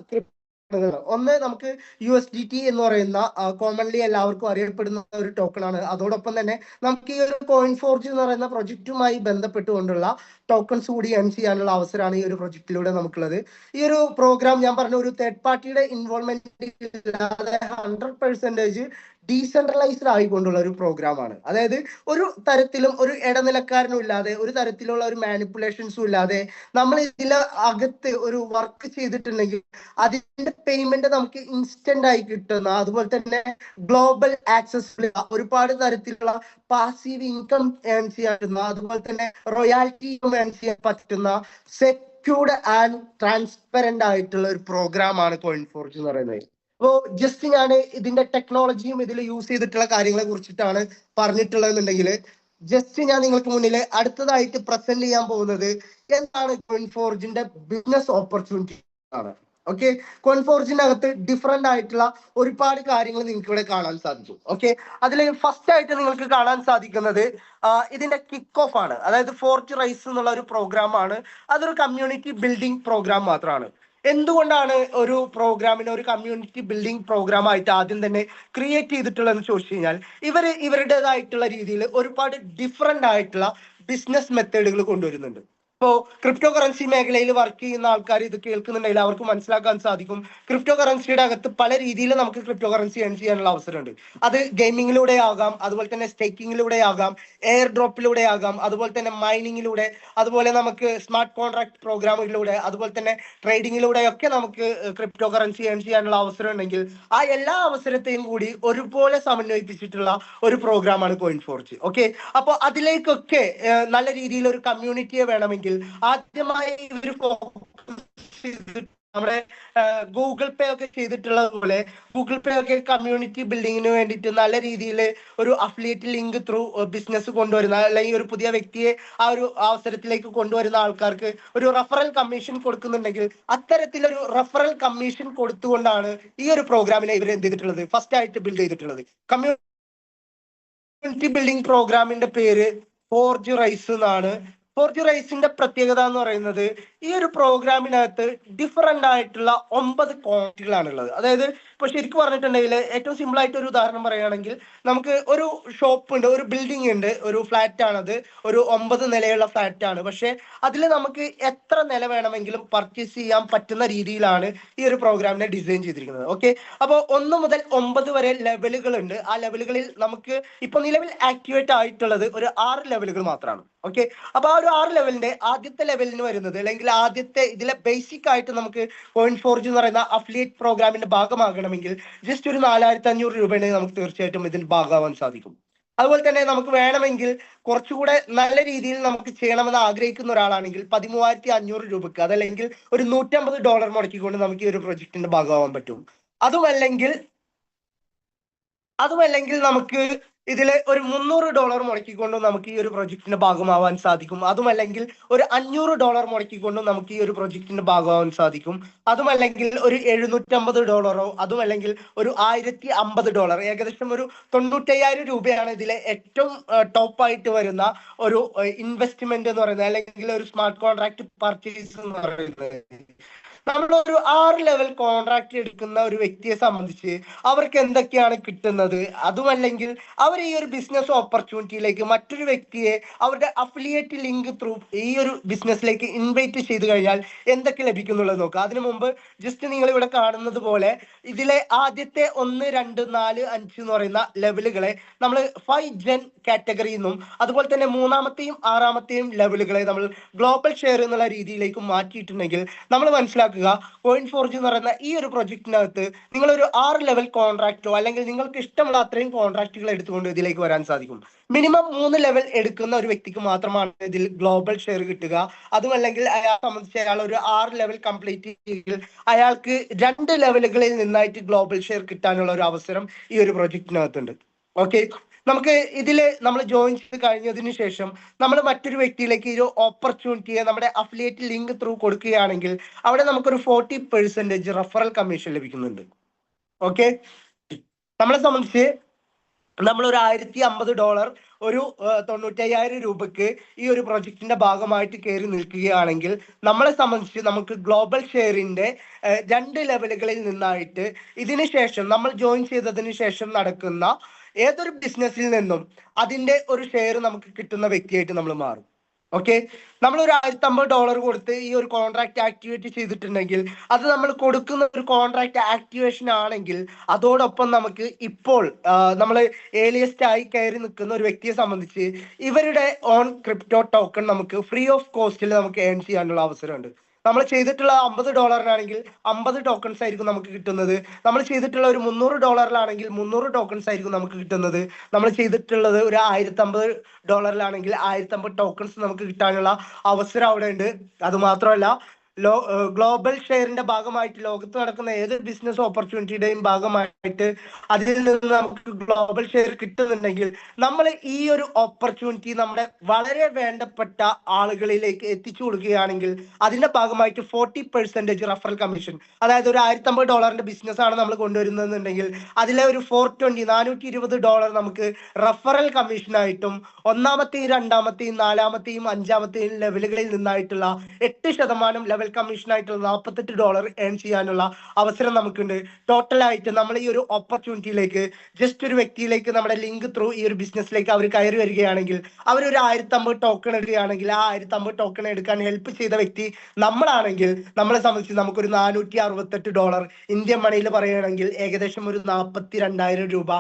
ഒന്ന്, നമുക്ക് USDT എന്ന് പറയുന്ന കോമൺലി എല്ലാവർക്കും അറിയപ്പെടുന്ന ഒരു ടോക്കൺ ആണ്. അതോടൊപ്പം തന്നെ നമുക്ക് ഈ ഒരു കോയിൻ ഫോർജ് എന്ന് പറയുന്ന പ്രൊജക്റ്റുമായി ബന്ധപ്പെട്ടുകൊണ്ടുള്ള ടോക്കൺസ് കൂടി ഏൺ ചെയ്യാനുള്ള അവസരമാണ് ഈ ഒരു പ്രൊജക്റ്റിലൂടെ നമുക്കുള്ളത്. ഈ ഒരു പ്രോഗ്രാം ഞാൻ പറഞ്ഞ ഒരു തേർഡ് പാർട്ടിയുടെ ഇൻവോൾവ്മെന്റ് ഇല്ലാതെ 100% ഡീസെൻട്രലൈസ്ഡ് ആയിക്കൊണ്ടുള്ള ഒരു പ്രോഗ്രാമാണ്. അതായത് ഒരു തരത്തിലും ഒരു ഇടനിലക്കാരനും ഇല്ലാതെ, ഒരു തരത്തിലുള്ള ഒരു മാനിപ്പുലേഷൻസും ഇല്ലാതെ നമ്മൾ ഇതിൽ അകത്ത് ഒരു വർക്ക് ചെയ്തിട്ടുണ്ടെങ്കിൽ അതിന്റെ പേയ്മെന്റ് നമുക്ക് ഇൻസ്റ്റന്റ് ആയി കിട്ടുന്ന, അതുപോലെ തന്നെ ഗ്ലോബൽ ആക്സസ്, ഒരുപാട് തരത്തിലുള്ള പാസീവ് ഇൻകം ഏൺ ചെയ്യാൻ പറ്റുന്ന, അതുപോലെ തന്നെ റോയാലിറ്റി ഏൺ ചെയ്യാൻ പറ്റുന്ന സെക്യൂർഡ് ആൻഡ് ട്രാൻസ്പെറന്റ് ആയിട്ടുള്ള ഒരു പ്രോഗ്രാമാണ് കോയിൻ ഫോർജ് എന്ന് പറയുന്നത്. അപ്പോൾ ജസ്റ്റ് ഞാൻ ഇതിന്റെ ടെക്നോളജിയും ഇതിൽ യൂസ് ചെയ്തിട്ടുള്ള കാര്യങ്ങളെ കുറിച്ചിട്ടാണ് പറഞ്ഞിട്ടുള്ളതെന്നുണ്ടെങ്കിൽ, ജസ്റ്റ് ഞാൻ നിങ്ങൾക്ക് മുന്നിൽ അടുത്തതായിട്ട് പ്രസന്റ് ചെയ്യാൻ പോകുന്നത് എന്താണ് കോയിൻ ഫോർജിന്റെ ബിസിനസ് ഓപ്പർച്യൂണിറ്റി ആണ്. ഓക്കെ, കോയിൻ ഫോർജിന്റെ അകത്ത് ഡിഫറെന്റ് ആയിട്ടുള്ള ഒരുപാട് കാര്യങ്ങൾ നിങ്ങൾക്ക് ഇവിടെ കാണാൻ സാധിക്കും. ഓക്കെ, അതിൽ ഫസ്റ്റ് ആയിട്ട് നിങ്ങൾക്ക് കാണാൻ സാധിക്കുന്നത് ഇതിന്റെ കിക്ക് ഓഫ് ആണ്. അതായത് ഫോർജ് റൈസ് എന്നുള്ള ഒരു പ്രോഗ്രാം ആണ്. അതൊരു കമ്മ്യൂണിറ്റി ബിൽഡിംഗ് പ്രോഗ്രാം മാത്രമാണ്. എന്തുകൊണ്ടാണ് ഒരു പ്രോഗ്രാമിനെ ഒരു കമ്മ്യൂണിറ്റി ബിൽഡിംഗ് പ്രോഗ്രാം ആയിട്ട് ആദ്യം തന്നെ ക്രിയേറ്റ് ചെയ്തിട്ടുള്ളതെന്ന് ചോദിച്ചു കഴിഞ്ഞാൽ, ഇവരുടേതായിട്ടുള്ള രീതിയിൽ ഒരുപാട് ഡിഫറെന്റ് ആയിട്ടുള്ള ബിസിനസ് മെത്തേഡുകൾ കൊണ്ടുവരുന്നുണ്ട്. ഇപ്പോൾ ക്രിപ്റ്റോ കറൻസി മേഖലയിൽ വർക്ക് ചെയ്യുന്ന ആൾക്കാർ ഇത് കേൾക്കുന്നുണ്ടെങ്കിൽ അവർക്ക് മനസ്സിലാക്കാൻ സാധിക്കും, ക്രിപ്റ്റോ കറൻസിയുടെ അകത്ത് പല രീതിയിൽ നമുക്ക് ക്രിപ്റ്റോ കറൻസി ഏൺ ചെയ്യാനുള്ള അവസരമുണ്ട്. അത് ഗെയിമിങ്ങിലൂടെ ആകാം, അതുപോലെ തന്നെ സ്റ്റേക്കിങ്ങിലൂടെ ആകാം, എയർ ഡ്രോപ്പിലൂടെ ആകാം, അതുപോലെ തന്നെ മൈനിങ്ങിലൂടെ, അതുപോലെ നമുക്ക് സ്മാർട്ട് കോൺട്രാക്ട് പ്രോഗ്രാമുകളിലൂടെ, അതുപോലെ തന്നെ ട്രേഡിങ്ങിലൂടെ ഒക്കെ നമുക്ക് ക്രിപ്റ്റോ കറൻസി ഏൺ ചെയ്യാനുള്ള അവസരം ഉണ്ടെങ്കിൽ ആ എല്ലാ അവസരത്തെയും കൂടി ഒരുപോലെ സമന്വയിപ്പിച്ചിട്ടുള്ള ഒരു പ്രോഗ്രാമാണ് കോയിൻ ഫോർജ്. ഓക്കെ, അപ്പോൾ അതിലേക്കൊക്കെ നല്ല രീതിയിൽ ഒരു കമ്മ്യൂണിറ്റിയെ വേണമെങ്കിൽ ആദ്യമായി ഇവർ നമ്മുടെ ഗൂഗിൾ പേ ഒക്കെ ചെയ്തിട്ടുള്ളത് പോലെ ഗൂഗിൾ പേ ഒക്കെ കമ്മ്യൂണിറ്റി ബിൽഡിങ്ങിന് വേണ്ടിയിട്ട് നല്ല രീതിയിൽ ഒരു അഫിലിയേറ്റ് ലിങ്ക് ത്രൂ ബിസിനസ് കൊണ്ടുവരുന്ന, അല്ലെങ്കിൽ ഒരു പുതിയ വ്യക്തിയെ ആ ഒരു അവസരത്തിലേക്ക് കൊണ്ടുവരുന്ന ആൾക്കാർക്ക് ഒരു റെഫറൽ കമ്മീഷൻ കൊടുക്കുന്നുണ്ടെങ്കിൽ അത്തരത്തിലൊരു റെഫറൽ കമ്മീഷൻ കൊടുത്തുകൊണ്ടാണ് ഈ ഒരു പ്രോഗ്രാമിനെ ഇവർ എന്ത് ചെയ്തിട്ടുള്ളത്, ഫസ്റ്റ് ആയിട്ട് ബിൽഡ് ചെയ്തിട്ടുള്ളത്. കമ്മ്യൂണിറ്റി ബിൽഡിംഗ് പ്രോഗ്രാമിന്റെ പേര് ഫോർജ് റൈസ് എന്നാണ്. ഫോർജ് റൈസിന്റെ പ്രത്യേകത എന്ന് പറയുന്നത്, ഈ ഒരു പ്രോഗ്രാമിനകത്ത് ഡിഫറെന്റ് ആയിട്ടുള്ള 9 ക്വാണ്ടിറ്റികളാണ് ഉള്ളത്. അതായത് ഇപ്പൊ ശരിക്കും പറഞ്ഞിട്ടുണ്ടെങ്കിൽ ഏറ്റവും സിമ്പിൾ ആയിട്ട് ഒരു ഉദാഹരണം പറയുകയാണെങ്കിൽ, നമുക്ക് ഒരു ഷോപ്പ് ഉണ്ട്, ഒരു ബിൽഡിംഗ് ഉണ്ട്, ഒരു ഫ്ലാറ്റ് ആണത്, ഒരു 9 നിലയുള്ള ഫ്ലാറ്റ് ആണ്. പക്ഷെ അതിൽ നമുക്ക് എത്ര നില വേണമെങ്കിലും പർച്ചേസ് ചെയ്യാൻ പറ്റുന്ന രീതിയിലാണ് ഈ ഒരു പ്രോഗ്രാമിനെ ഡിസൈൻ ചെയ്തിരിക്കുന്നത്. ഓക്കെ, അപ്പോൾ 1 മുതൽ 9 വരെ ലെവലുകൾ ഉണ്ട്. ആ ലെവലുകളിൽ നമുക്ക് ഇപ്പൊ നിലവിൽ ആക്ടിവേറ്റ് ആയിട്ടുള്ളത് ഒരു 6 ലെവലുകൾ മാത്രമാണ്. ഓക്കെ, അപ്പൊ ആ ഒരു 6 ലെവലിന്റെ ആദ്യത്തെ ലെവലിന് വരുന്നത്, അല്ലെങ്കിൽ ആദ്യത്തെ ഇതിലെ ബേസിക് ആയിട്ട് നമുക്ക് കോയിൻ ഫോർജ് എന്ന് പറയുന്ന അഫിലിയേറ്റ് പ്രോഗ്രാമിന്റെ ഭാഗമാകണമെങ്കിൽ ജസ്റ്റ് ഒരു 4500 രൂപയുടെ നമുക്ക് തീർച്ചയായിട്ടും ഇതിന് ഭാഗമാവാൻ സാധിക്കും. അതുപോലെ തന്നെ നമുക്ക് വേണമെങ്കിൽ കുറച്ചുകൂടെ നല്ല രീതിയിൽ നമുക്ക് ചെയ്യണമെന്ന് ആഗ്രഹിക്കുന്ന ഒരാളാണെങ്കിൽ 13,500 രൂപക്ക്, അതല്ലെങ്കിൽ ഒരു $150 മുടക്കിക്കൊണ്ട് നമുക്ക് ഈ ഒരു പ്രൊജക്ടിന്റെ ഭാഗമാവാൻ പറ്റും. അതുമല്ലെങ്കിൽ നമുക്ക് ഇതിൽ ഒരു $300 മുടക്കിക്കൊണ്ടും നമുക്ക് ഈ ഒരു പ്രൊജക്ടിന്റെ ഭാഗമാവാൻ സാധിക്കും. അതുമല്ലെങ്കിൽ ഒരു $500 മുടക്കിക്കൊണ്ടും നമുക്ക് ഈ ഒരു പ്രൊജക്ടിന്റെ ഭാഗമാവാൻ സാധിക്കും. അതുമല്ലെങ്കിൽ ഒരു $750, അതുമല്ലെങ്കിൽ ഒരു $1,050, ഏകദേശം ഒരു 95,000 രൂപയാണ് ഇതിലെ ഏറ്റവും ടോപ്പായിട്ട് വരുന്ന ഒരു ഇൻവെസ്റ്റ്മെന്റ് എന്ന് പറയുന്നത്, അല്ലെങ്കിൽ ഒരു സ്മാർട്ട് കോൺട്രാക്ട് പർച്ചേസ് എന്ന് പറയുന്നത്. നമ്മൾ ഒരു 6 ലെവൽ കോൺട്രാക്ട് എടുക്കുന്ന ഒരു വ്യക്തിയെ സംബന്ധിച്ച് അവർക്ക് എന്തൊക്കെയാണ് കിട്ടുന്നത്, അതുമല്ലെങ്കിൽ അവർ ഈ ഒരു ബിസിനസ് ഓപ്പർച്യൂണിറ്റിയിലേക്ക് മറ്റൊരു വ്യക്തിയെ അവരുടെ അഫിലിയേറ്റ് ലിങ്ക് ത്രൂ ഈ ഒരു ബിസിനസ്സിലേക്ക് ഇൻവൈറ്റ് ചെയ്ത് കഴിഞ്ഞാൽ എന്തൊക്കെ ലഭിക്കുന്നുള്ളത് നോക്കുക. അതിനു മുമ്പ് ജസ്റ്റ് നിങ്ങൾ ഇവിടെ കാണുന്നത് പോലെ ഇതിലെ ആദ്യത്തെ 1, 2, 4, 5 എന്ന് പറയുന്ന ലെവലുകളെ നമ്മൾ 5 ജെൻ കാറ്റഗറി എന്നും അതുപോലെ തന്നെ 3-ാമത്തെയും 6-ാമത്തെയും ലെവലുകളെ നമ്മൾ ഗ്ലോബൽ ഷെയർ എന്നുള്ള രീതിയിലേക്ക് മാറ്റിയിട്ടുണ്ടെങ്കിൽ നമ്മൾ മനസ്സിലാക്കുക Coin4G എന്ന് പറയുന്ന ഈ ഒരു പ്രൊജക്ടിനകത്ത് നിങ്ങൾ ഒരു 6 ലെവൽ കോൺട്രാക്റ്റോ അല്ലെങ്കിൽ നിങ്ങൾക്ക് ഇഷ്ടമുള്ള അത്രയും കോൺട്രാക്റ്റുകൾ എടുത്തുകൊണ്ട് ഇതിലേക്ക് വരാൻ സാധിക്കും. മിനിമം 3 ലെവൽ എടുക്കുന്ന ഒരു വ്യക്തിക്ക് മാത്രമാണ് ഇതിൽ ഗ്ലോബൽ ഷെയർ കിട്ടുക. അതുമല്ലെങ്കിൽ അയാളെ സംബന്ധിച്ച് അയാൾ ഒരു 6 ലെവൽ കംപ്ലീറ്റ് ചെയ്തെങ്കിൽ അയാൾക്ക് 2 ലെവലുകളിൽ നിന്നായിട്ട് ഗ്ലോബൽ ഷെയർ കിട്ടാനുള്ള ഒരു അവസരം ഈ ഒരു പ്രൊജക്ടിനകത്തുണ്ട്. ഓക്കെ, നമുക്ക് ഇതില് നമ്മൾ ജോയിൻ ചെയ്ത് കഴിഞ്ഞതിന് ശേഷം നമ്മൾ മറ്റൊരു വ്യക്തിയിലേക്ക് ഈ ഒരു ഓപ്പർച്യൂണിറ്റിയെ നമ്മുടെ അഫിലിയേറ്റ് ലിങ്ക് ത്രൂ കൊടുക്കുകയാണെങ്കിൽ അവിടെ നമുക്കൊരു 40% റെഫറൽ കമ്മീഷൻ ലഭിക്കുന്നുണ്ട്. ഓക്കെ, നമ്മളെ സംബന്ധിച്ച് നമ്മൾ ഒരു $1050 ഒരു 95,000 രൂപക്ക് ഈ ഒരു പ്രൊജക്ടിന്റെ ഭാഗമായിട്ട് കയറി നിൽക്കുകയാണെങ്കിൽ നമ്മളെ സംബന്ധിച്ച് നമുക്ക് ഗ്ലോബൽ ഷെയറിന്റെ 2 ലെവലുകളിൽ നിന്നായിട്ട് ഇതിന് ശേഷം നമ്മൾ ജോയിൻ ചെയ്തതിന് ശേഷം നടക്കുന്ന ഏതൊരു ബിസിനസ്സിൽ നിന്നും അതിന്റെ ഒരു ഷെയർ നമുക്ക് കിട്ടുന്ന വ്യക്തിയായിട്ട് നമ്മൾ മാറും. ഓക്കെ, നമ്മൾ ഒരു $1050 കൊടുത്ത് ഈ ഒരു കോൺട്രാക്ട് ആക്ടിവേറ്റ് ചെയ്തിട്ടുണ്ടെങ്കിൽ അത് നമ്മൾ കൊടുക്കുന്ന ഒരു കോൺട്രാക്ട് ആക്ടിവേഷൻ ആണെങ്കിൽ അതോടൊപ്പം നമുക്ക് ഇപ്പോൾ നമ്മൾ ഏലിയസ്റ്റ് ആയി കയറി നിൽക്കുന്ന ഒരു വ്യക്തിയെ സംബന്ധിച്ച് ഇവരുടെ ഓൺ ക്രിപ്റ്റോ ടോക്കൺ നമുക്ക് ഫ്രീ ഓഫ് കോസ്റ്റിൽ നമുക്ക് ഏൺ ചെയ്യാനുള്ള അവസരമുണ്ട്. നമ്മൾ ചെയ്തിട്ടുള്ള $50 50 ടോക്കൺസ് ആയിരിക്കും നമുക്ക് കിട്ടുന്നത്. നമ്മൾ ചെയ്തിട്ടുള്ള ഒരു $300 300 ടോക്കൺസ് ആയിരിക്കും നമുക്ക് കിട്ടുന്നത്. നമ്മൾ ചെയ്തിട്ടുള്ളത് ഒരു $1050 1050 ടോക്കൺസ് നമുക്ക് കിട്ടാനുള്ള അവസരം അവിടെ ഉണ്ട്. അത് മാത്രമല്ല ഗ്ലോബൽ ഷെയറിന്റെ ഭാഗമായിട്ട് ലോകത്ത് നടക്കുന്ന ഏത് ബിസിനസ് ഓപ്പർച്യൂണിറ്റിയുടെയും ഭാഗമായിട്ട് അതിൽ നിന്ന് നമുക്ക് ഗ്ലോബൽ ഷെയർ കിട്ടുന്നുണ്ടെങ്കിൽ നമ്മൾ ഈ ഒരു ഓപ്പർച്യൂണിറ്റി നമ്മുടെ വളരെ വേണ്ടപ്പെട്ട ആളുകളിലേക്ക് എത്തിച്ചു കൊടുക്കുകയാണെങ്കിൽ അതിന്റെ ഭാഗമായിട്ട് 40% റെഫറൽ കമ്മീഷൻ, അതായത് ഒരു $1050 ബിസിനസ് ആണ് നമ്മൾ കൊണ്ടുവരുന്നതെന്നുണ്ടെങ്കിൽ അതിലെ ഒരു $420 നമുക്ക് റെഫറൽ കമ്മീഷനായിട്ടും 1-ാമത്തെയും 2-ാമത്തെയും 4-ാമത്തെയും 5-ാമത്തെയും ലെവലുകളിൽ നിന്നായിട്ടുള്ള 8% ലെവൽ കമ്മീഷൻ ആയിട്ടുള്ള $48 ഏൺ ചെയ്യാനുള്ള അവസരം നമുക്കുണ്ട്. ടോട്ടലായിട്ട് നമ്മൾ ഈ ഒരു ഓപ്പർച്യൂണിറ്റിയിലേക്ക് ജസ്റ്റ് ഒരു വ്യക്തിയിലേക്ക് നമ്മുടെ ലിങ്ക് ത്രൂ ഈ ഒരു ബിസിനസ്സിലേക്ക് അവർ കയറി വരികയാണെങ്കിൽ അവരൊരു 1050 ടോക്കൺ എടുക്കുകയാണെങ്കിൽ ആ 1050 ടോക്കൺ എടുക്കാൻ ഹെൽപ്പ് ചെയ്ത വ്യക്തി നമ്മളാണെങ്കിൽ നമ്മളെ സംബന്ധിച്ച് നമുക്കൊരു $468 ഇന്ത്യൻ മണിയിൽ പറയുകയാണെങ്കിൽ ഏകദേശം ഒരു 42,000 രൂപ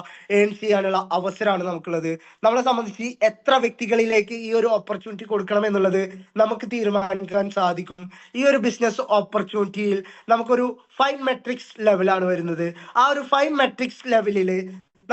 ഏൺ ചെയ്യാനുള്ള അവസരമാണ് നമുക്കുള്ളത്. നമ്മളെ സംബന്ധിച്ച് എത്ര വ്യക്തികളിലേക്ക് ഈ ഒരു ഓപ്പർച്യൂണിറ്റി കൊടുക്കണം എന്നുള്ളത് നമുക്ക് തീരുമാനിക്കാൻ സാധിക്കും. ഈ ഒരു ബിസിനസ് ഓപ്പർച്യൂണിറ്റിയിൽ നമുക്കൊരു 5 മെട്രിക്സ് ലെവലാണ് വരുന്നത്. ആ ഒരു 5 മെട്രിക്സ് ലെവലിൽ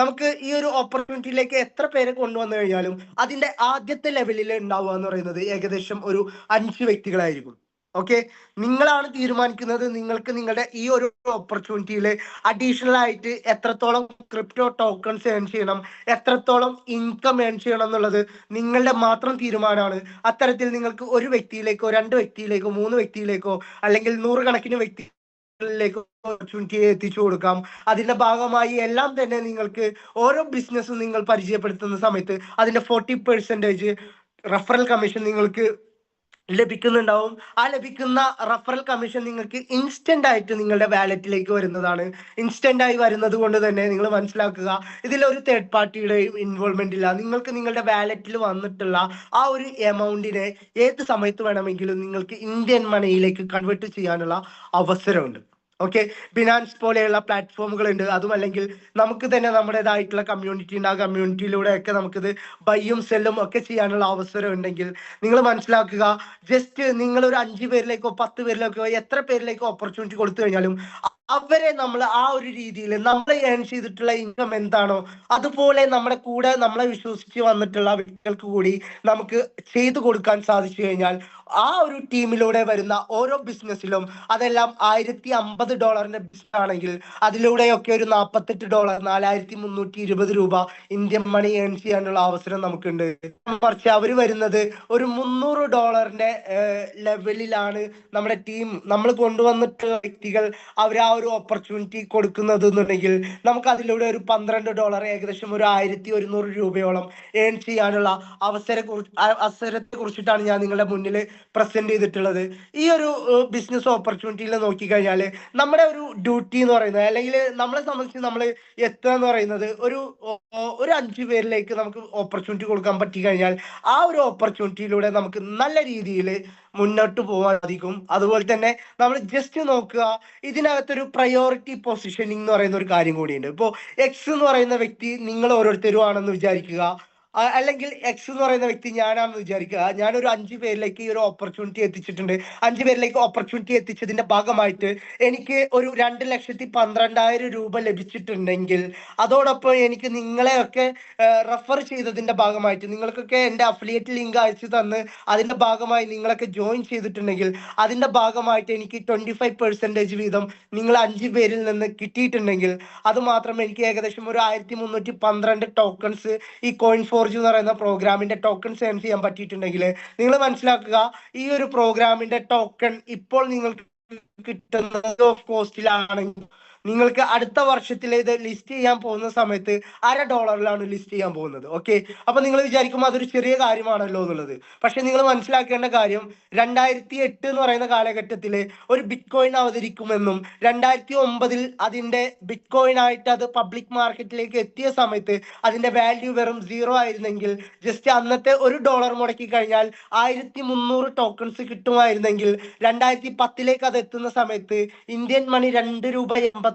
നമുക്ക് ഈ ഒരു ഓപ്പർച്യൂണിറ്റിയിലേക്ക് എത്ര പേരെ കൊണ്ടുവന്നു കഴിഞ്ഞാലും അതിന്റെ ആദ്യത്തെ ലെവലിൽ ഉണ്ടാവുക എന്ന് പറയുന്നത് ഏകദേശം ഒരു 5 വ്യക്തികളായിരിക്കും. ഓക്കെ, നിങ്ങളാണ് തീരുമാനിക്കുന്നത് നിങ്ങൾക്ക് നിങ്ങളുടെ ഈ ഒരു ഓപ്പർച്യൂണിറ്റിയിൽ അഡീഷണൽ ആയിട്ട് എത്രത്തോളം ക്രിപ്റ്റോ ടോക്കൺസ് ഏൺ ചെയ്യണം, എത്രത്തോളം ഇൻകം ഏൺ ചെയ്യണം എന്നുള്ളത് നിങ്ങളുടെ മാത്രം തീരുമാനമാണ്. അത്തരത്തിൽ നിങ്ങൾക്ക് ഒരു വ്യക്തിയിലേക്കോ 2 വ്യക്തിയിലേക്കോ 3 വ്യക്തിയിലേക്കോ അല്ലെങ്കിൽ 100 കണക്കിന് വ്യക്തികളിലേക്കോ ഓപ്പർച്യൂണിറ്റി എത്തിച്ചു കൊടുക്കാം. അതിന്റെ ഭാഗമായി എല്ലാം തന്നെ നിങ്ങൾക്ക് ഓരോ ബിസിനസ്സും നിങ്ങൾ പരിചയപ്പെടുത്തുന്ന സമയത്ത് അതിന്റെ 40% റെഫറൽ കമ്മീഷൻ നിങ്ങൾക്ക് ലഭിക്കുന്നുണ്ടാവും. ആ ലഭിക്കുന്ന റെഫറൽ കമ്മീഷൻ നിങ്ങൾക്ക് ഇൻസ്റ്റന്റ് ആയിട്ട് നിങ്ങളുടെ വാലറ്റിലേക്ക് വരുന്നതാണ്. ഇൻസ്റ്റന്റ് ആയി വരുന്നത് കൊണ്ട് തന്നെ നിങ്ങൾ മനസ്സിലാക്കുക ഇതിലൊരു തേർഡ് പാർട്ടിയുടെയും ഇൻവോൾവ്മെന്റ് ഇല്ല. നിങ്ങൾക്ക് നിങ്ങളുടെ വാലറ്റിൽ വന്നിട്ടുള്ള ആ ഒരു എമൗണ്ടിനെ ഏത് സമയത്ത് വേണമെങ്കിലും നിങ്ങൾക്ക് ഇന്ത്യൻ മണിയിലേക്ക് കൺവേർട്ട് ചെയ്യാനുള്ള അവസരമുണ്ട്. ഓക്കെ, ബിനാൻസ് പോലെയുള്ള പ്ലാറ്റ്ഫോമുകൾ ഉണ്ട്. അതുമല്ലെങ്കിൽ നമുക്ക് തന്നെ നമ്മുടേതായിട്ടുള്ള കമ്മ്യൂണിറ്റി ഉണ്ട്. ആ കമ്മ്യൂണിറ്റിയിലൂടെ ഒക്കെ നമുക്കിത് ബൈയും സെല്ലും ഒക്കെ ചെയ്യാനുള്ള അവസരം ഉണ്ടെങ്കിൽ നിങ്ങൾ മനസ്സിലാക്കുക ജസ്റ്റ് നിങ്ങൾ ഒരു 5 പേരിലേക്കോ 10 പേരിലേക്കോ എത്ര പേരിലേക്കോ ഓപ്പർച്യൂണിറ്റി കൊടുത്തു കഴിഞ്ഞാലും അവരെ നമ്മൾ ആ ഒരു രീതിയിൽ നമ്മൾ ഏൺ ചെയ്തിട്ടുള്ള ഇൻകം എന്താണോ അതുപോലെ നമ്മുടെ കൂടെ നമ്മളെ വിശ്വസിച്ച് വന്നിട്ടുള്ള വ്യക്തികൾക്ക് കൂടി നമുക്ക് ചെയ്തു കൊടുക്കാൻ സാധിച്ചു കഴിഞ്ഞാൽ ആ ഒരു ടീമിലൂടെ വരുന്ന ഓരോ ബിസിനസ്സിലും അതെല്ലാം $1,050 ബിസിനസ് ആണെങ്കിൽ അതിലൂടെയൊക്കെ ഒരു $48 4,320 രൂപ ഇന്ത്യൻ മണി ഏൺ ചെയ്യാനുള്ള അവസരം നമുക്കുണ്ട്. മറിച്ച് അവർ വരുന്നത് ഒരു $300 ലെവലിലാണ് നമ്മുടെ ടീം നമ്മൾ കൊണ്ടുവന്നിട്ടുള്ള വ്യക്തികൾ അവർ ആ ഒരു ഓപ്പർച്യൂണിറ്റി കൊടുക്കുന്നത് എന്നുണ്ടെങ്കിൽ നമുക്ക് അതിലൂടെ ഒരു $12 ഏകദേശം ഒരു 1,100 രൂപയോളം ഏൺ ചെയ്യാനുള്ള അവസരത്തെ കുറിച്ചിട്ടാണ് ഞാൻ നിങ്ങളുടെ മുന്നിൽ പ്രസന്റ് ചെയ്തിട്ടുള്ളത്. ഈ ഒരു ബിസിനസ് ഓപ്പർച്യൂണിറ്റിയിൽ നോക്കിക്കഴിഞ്ഞാൽ നമ്മുടെ ഒരു ഡ്യൂട്ടി എന്ന് പറയുന്നത്, അല്ലെങ്കിൽ നമ്മളെ സംബന്ധിച്ച് നമ്മൾ എത്തുക എന്ന് പറയുന്നത് ഒരു 5 പേരിലേക്ക് നമുക്ക് ഓപ്പർച്യൂണിറ്റി കൊടുക്കാൻ പറ്റി കഴിഞ്ഞാൽ ആ ഒരു ഓപ്പർച്യൂണിറ്റിയിലൂടെ നമുക്ക് നല്ല രീതിയിൽ മുന്നോട്ട് പോകാൻ സാധിക്കും. അതുപോലെ തന്നെ നമ്മൾ ജസ്റ്റ് നോക്കുക, ഇതിനകത്തൊരു പ്രയോറിറ്റി പൊസിഷനിങ് എന്ന് പറയുന്ന ഒരു കാര്യം കൂടിയുണ്ട്. ഇപ്പോൾ എക്സ് എന്ന് പറയുന്ന വ്യക്തി നിങ്ങൾ ഓരോരുത്തരും ആണെന്ന് വിചാരിക്കുക, അല്ലെങ്കിൽ എക്സ് എന്ന് പറയുന്ന വ്യക്തി ഞാനാണെന്ന് വിചാരിക്കുക. ഞാനൊരു 5 പേരിലേക്ക് ഈ ഒരു ഓപ്പർച്യൂണിറ്റി എത്തിച്ചിട്ടുണ്ട്. 5 പേരിലേക്ക് ഓപ്പർച്യൂണിറ്റി എത്തിച്ചതിന്റെ ഭാഗമായിട്ട് എനിക്ക് ഒരു 2,12,000 രൂപ ലഭിച്ചിട്ടുണ്ടെങ്കിൽ, അതോടൊപ്പം എനിക്ക് നിങ്ങളെയൊക്കെ റെഫർ ചെയ്തതിന്റെ ഭാഗമായിട്ട്, നിങ്ങൾക്കൊക്കെ എൻ്റെ അഫിലിയേറ്റ് ലിങ്ക് അയച്ചു തന്ന് അതിന്റെ ഭാഗമായി നിങ്ങളൊക്കെ ജോയിൻ ചെയ്തിട്ടുണ്ടെങ്കിൽ അതിന്റെ ഭാഗമായിട്ട് എനിക്ക് 25% വീതം നിങ്ങൾ 5 പേരിൽ നിന്ന് കിട്ടിയിട്ടുണ്ടെങ്കിൽ, അത് മാത്രം എനിക്ക് ഏകദേശം ഒരു 1312 ടോക്കൺസ് ഈ കോയിൻ ഫോർജ് എന്ന് പറയുന്ന പ്രോഗ്രാമിന്റെ ടോക്കൺസ് ഏൺ ചെയ്യാൻ പറ്റിയിട്ടുണ്ടെങ്കിൽ, നിങ്ങൾ മനസ്സിലാക്കുക, ഈ ഒരു പ്രോഗ്രാമിന്റെ ടോക്കൺ ഇപ്പോൾ നിങ്ങൾക്ക് കിട്ടുന്നത് ഓഫ് കോസ്റ്റിലാണെങ്കിൽ നിങ്ങൾക്ക് അടുത്ത വർഷത്തിൽ ഇത് ലിസ്റ്റ് ചെയ്യാൻ പോകുന്ന സമയത്ത് $1 ലിസ്റ്റ് ചെയ്യാൻ പോകുന്നത്. ഓക്കെ, അപ്പൊ നിങ്ങൾ വിചാരിക്കും അതൊരു ചെറിയ കാര്യമാണല്ലോ എന്നുള്ളത്. പക്ഷെ നിങ്ങൾ മനസ്സിലാക്കേണ്ട കാര്യം, 2008 എന്ന് പറയുന്ന കാലഘട്ടത്തിൽ ഒരു ബിറ്റ് കോയിൻ അവതരിക്കുമെന്നും 2009 അതിന്റെ ബിറ്റ് കോയിൻ ആയിട്ട് അത് പബ്ലിക് മാർക്കറ്റിലേക്ക് എത്തിയ സമയത്ത് അതിന്റെ വാല്യൂ വെറും 0 ആയിരുന്നെങ്കിൽ, ജസ്റ്റ് അന്നത്തെ $1 മുടക്കി കഴിഞ്ഞാൽ 1300 ടോക്കൺസ് കിട്ടുമായിരുന്നെങ്കിൽ, 2010 അത് എത്തുന്ന സമയത്ത് ഇന്ത്യൻ മണി ₹2.85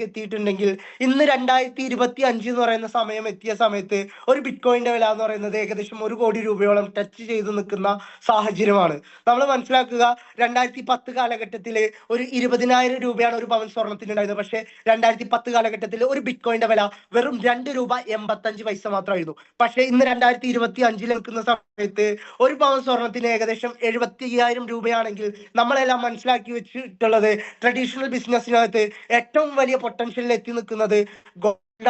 എത്തിയിട്ടുണ്ടെങ്കിൽ, ഇന്ന് 2025 എന്ന് പറയുന്ന സമയം എത്തിയ സമയത്ത് ഒരു ബിറ്റ് കോയിന്റെ വില എന്ന് പറയുന്നത് ഏകദേശം 1 കോടി രൂപയോളം ടച്ച് ചെയ്ത് നിൽക്കുന്ന സാഹചര്യമാണ്. നമ്മൾ മനസ്സിലാക്കുക, 2010 കാലഘട്ടത്തിൽ ഒരു 20,000 രൂപയാണ് ഒരു പവൻ സ്വർണത്തിന് ഉണ്ടായത്. പക്ഷെ 2010 കാലഘട്ടത്തിൽ ഒരു ബിറ്റ് കോയിന്റെ വില വെറും ₹2.85 മാത്രമായിരുന്നു. പക്ഷെ ഇന്ന് 2025 നിൽക്കുന്ന സമയത്ത് ഒരു പവൻ സ്വർണത്തിന് ഏകദേശം 75,000 രൂപയാണെങ്കിൽ, നമ്മളെല്ലാം മനസ്സിലാക്കി വെച്ചിട്ടുള്ളത് ട്രഡീഷണൽ ബിസിനസ്സിനകത്ത് ഏറ്റവും വലിയ പൊട്ടൻഷ്യലിൽ എത്തി നിൽക്കുന്നത്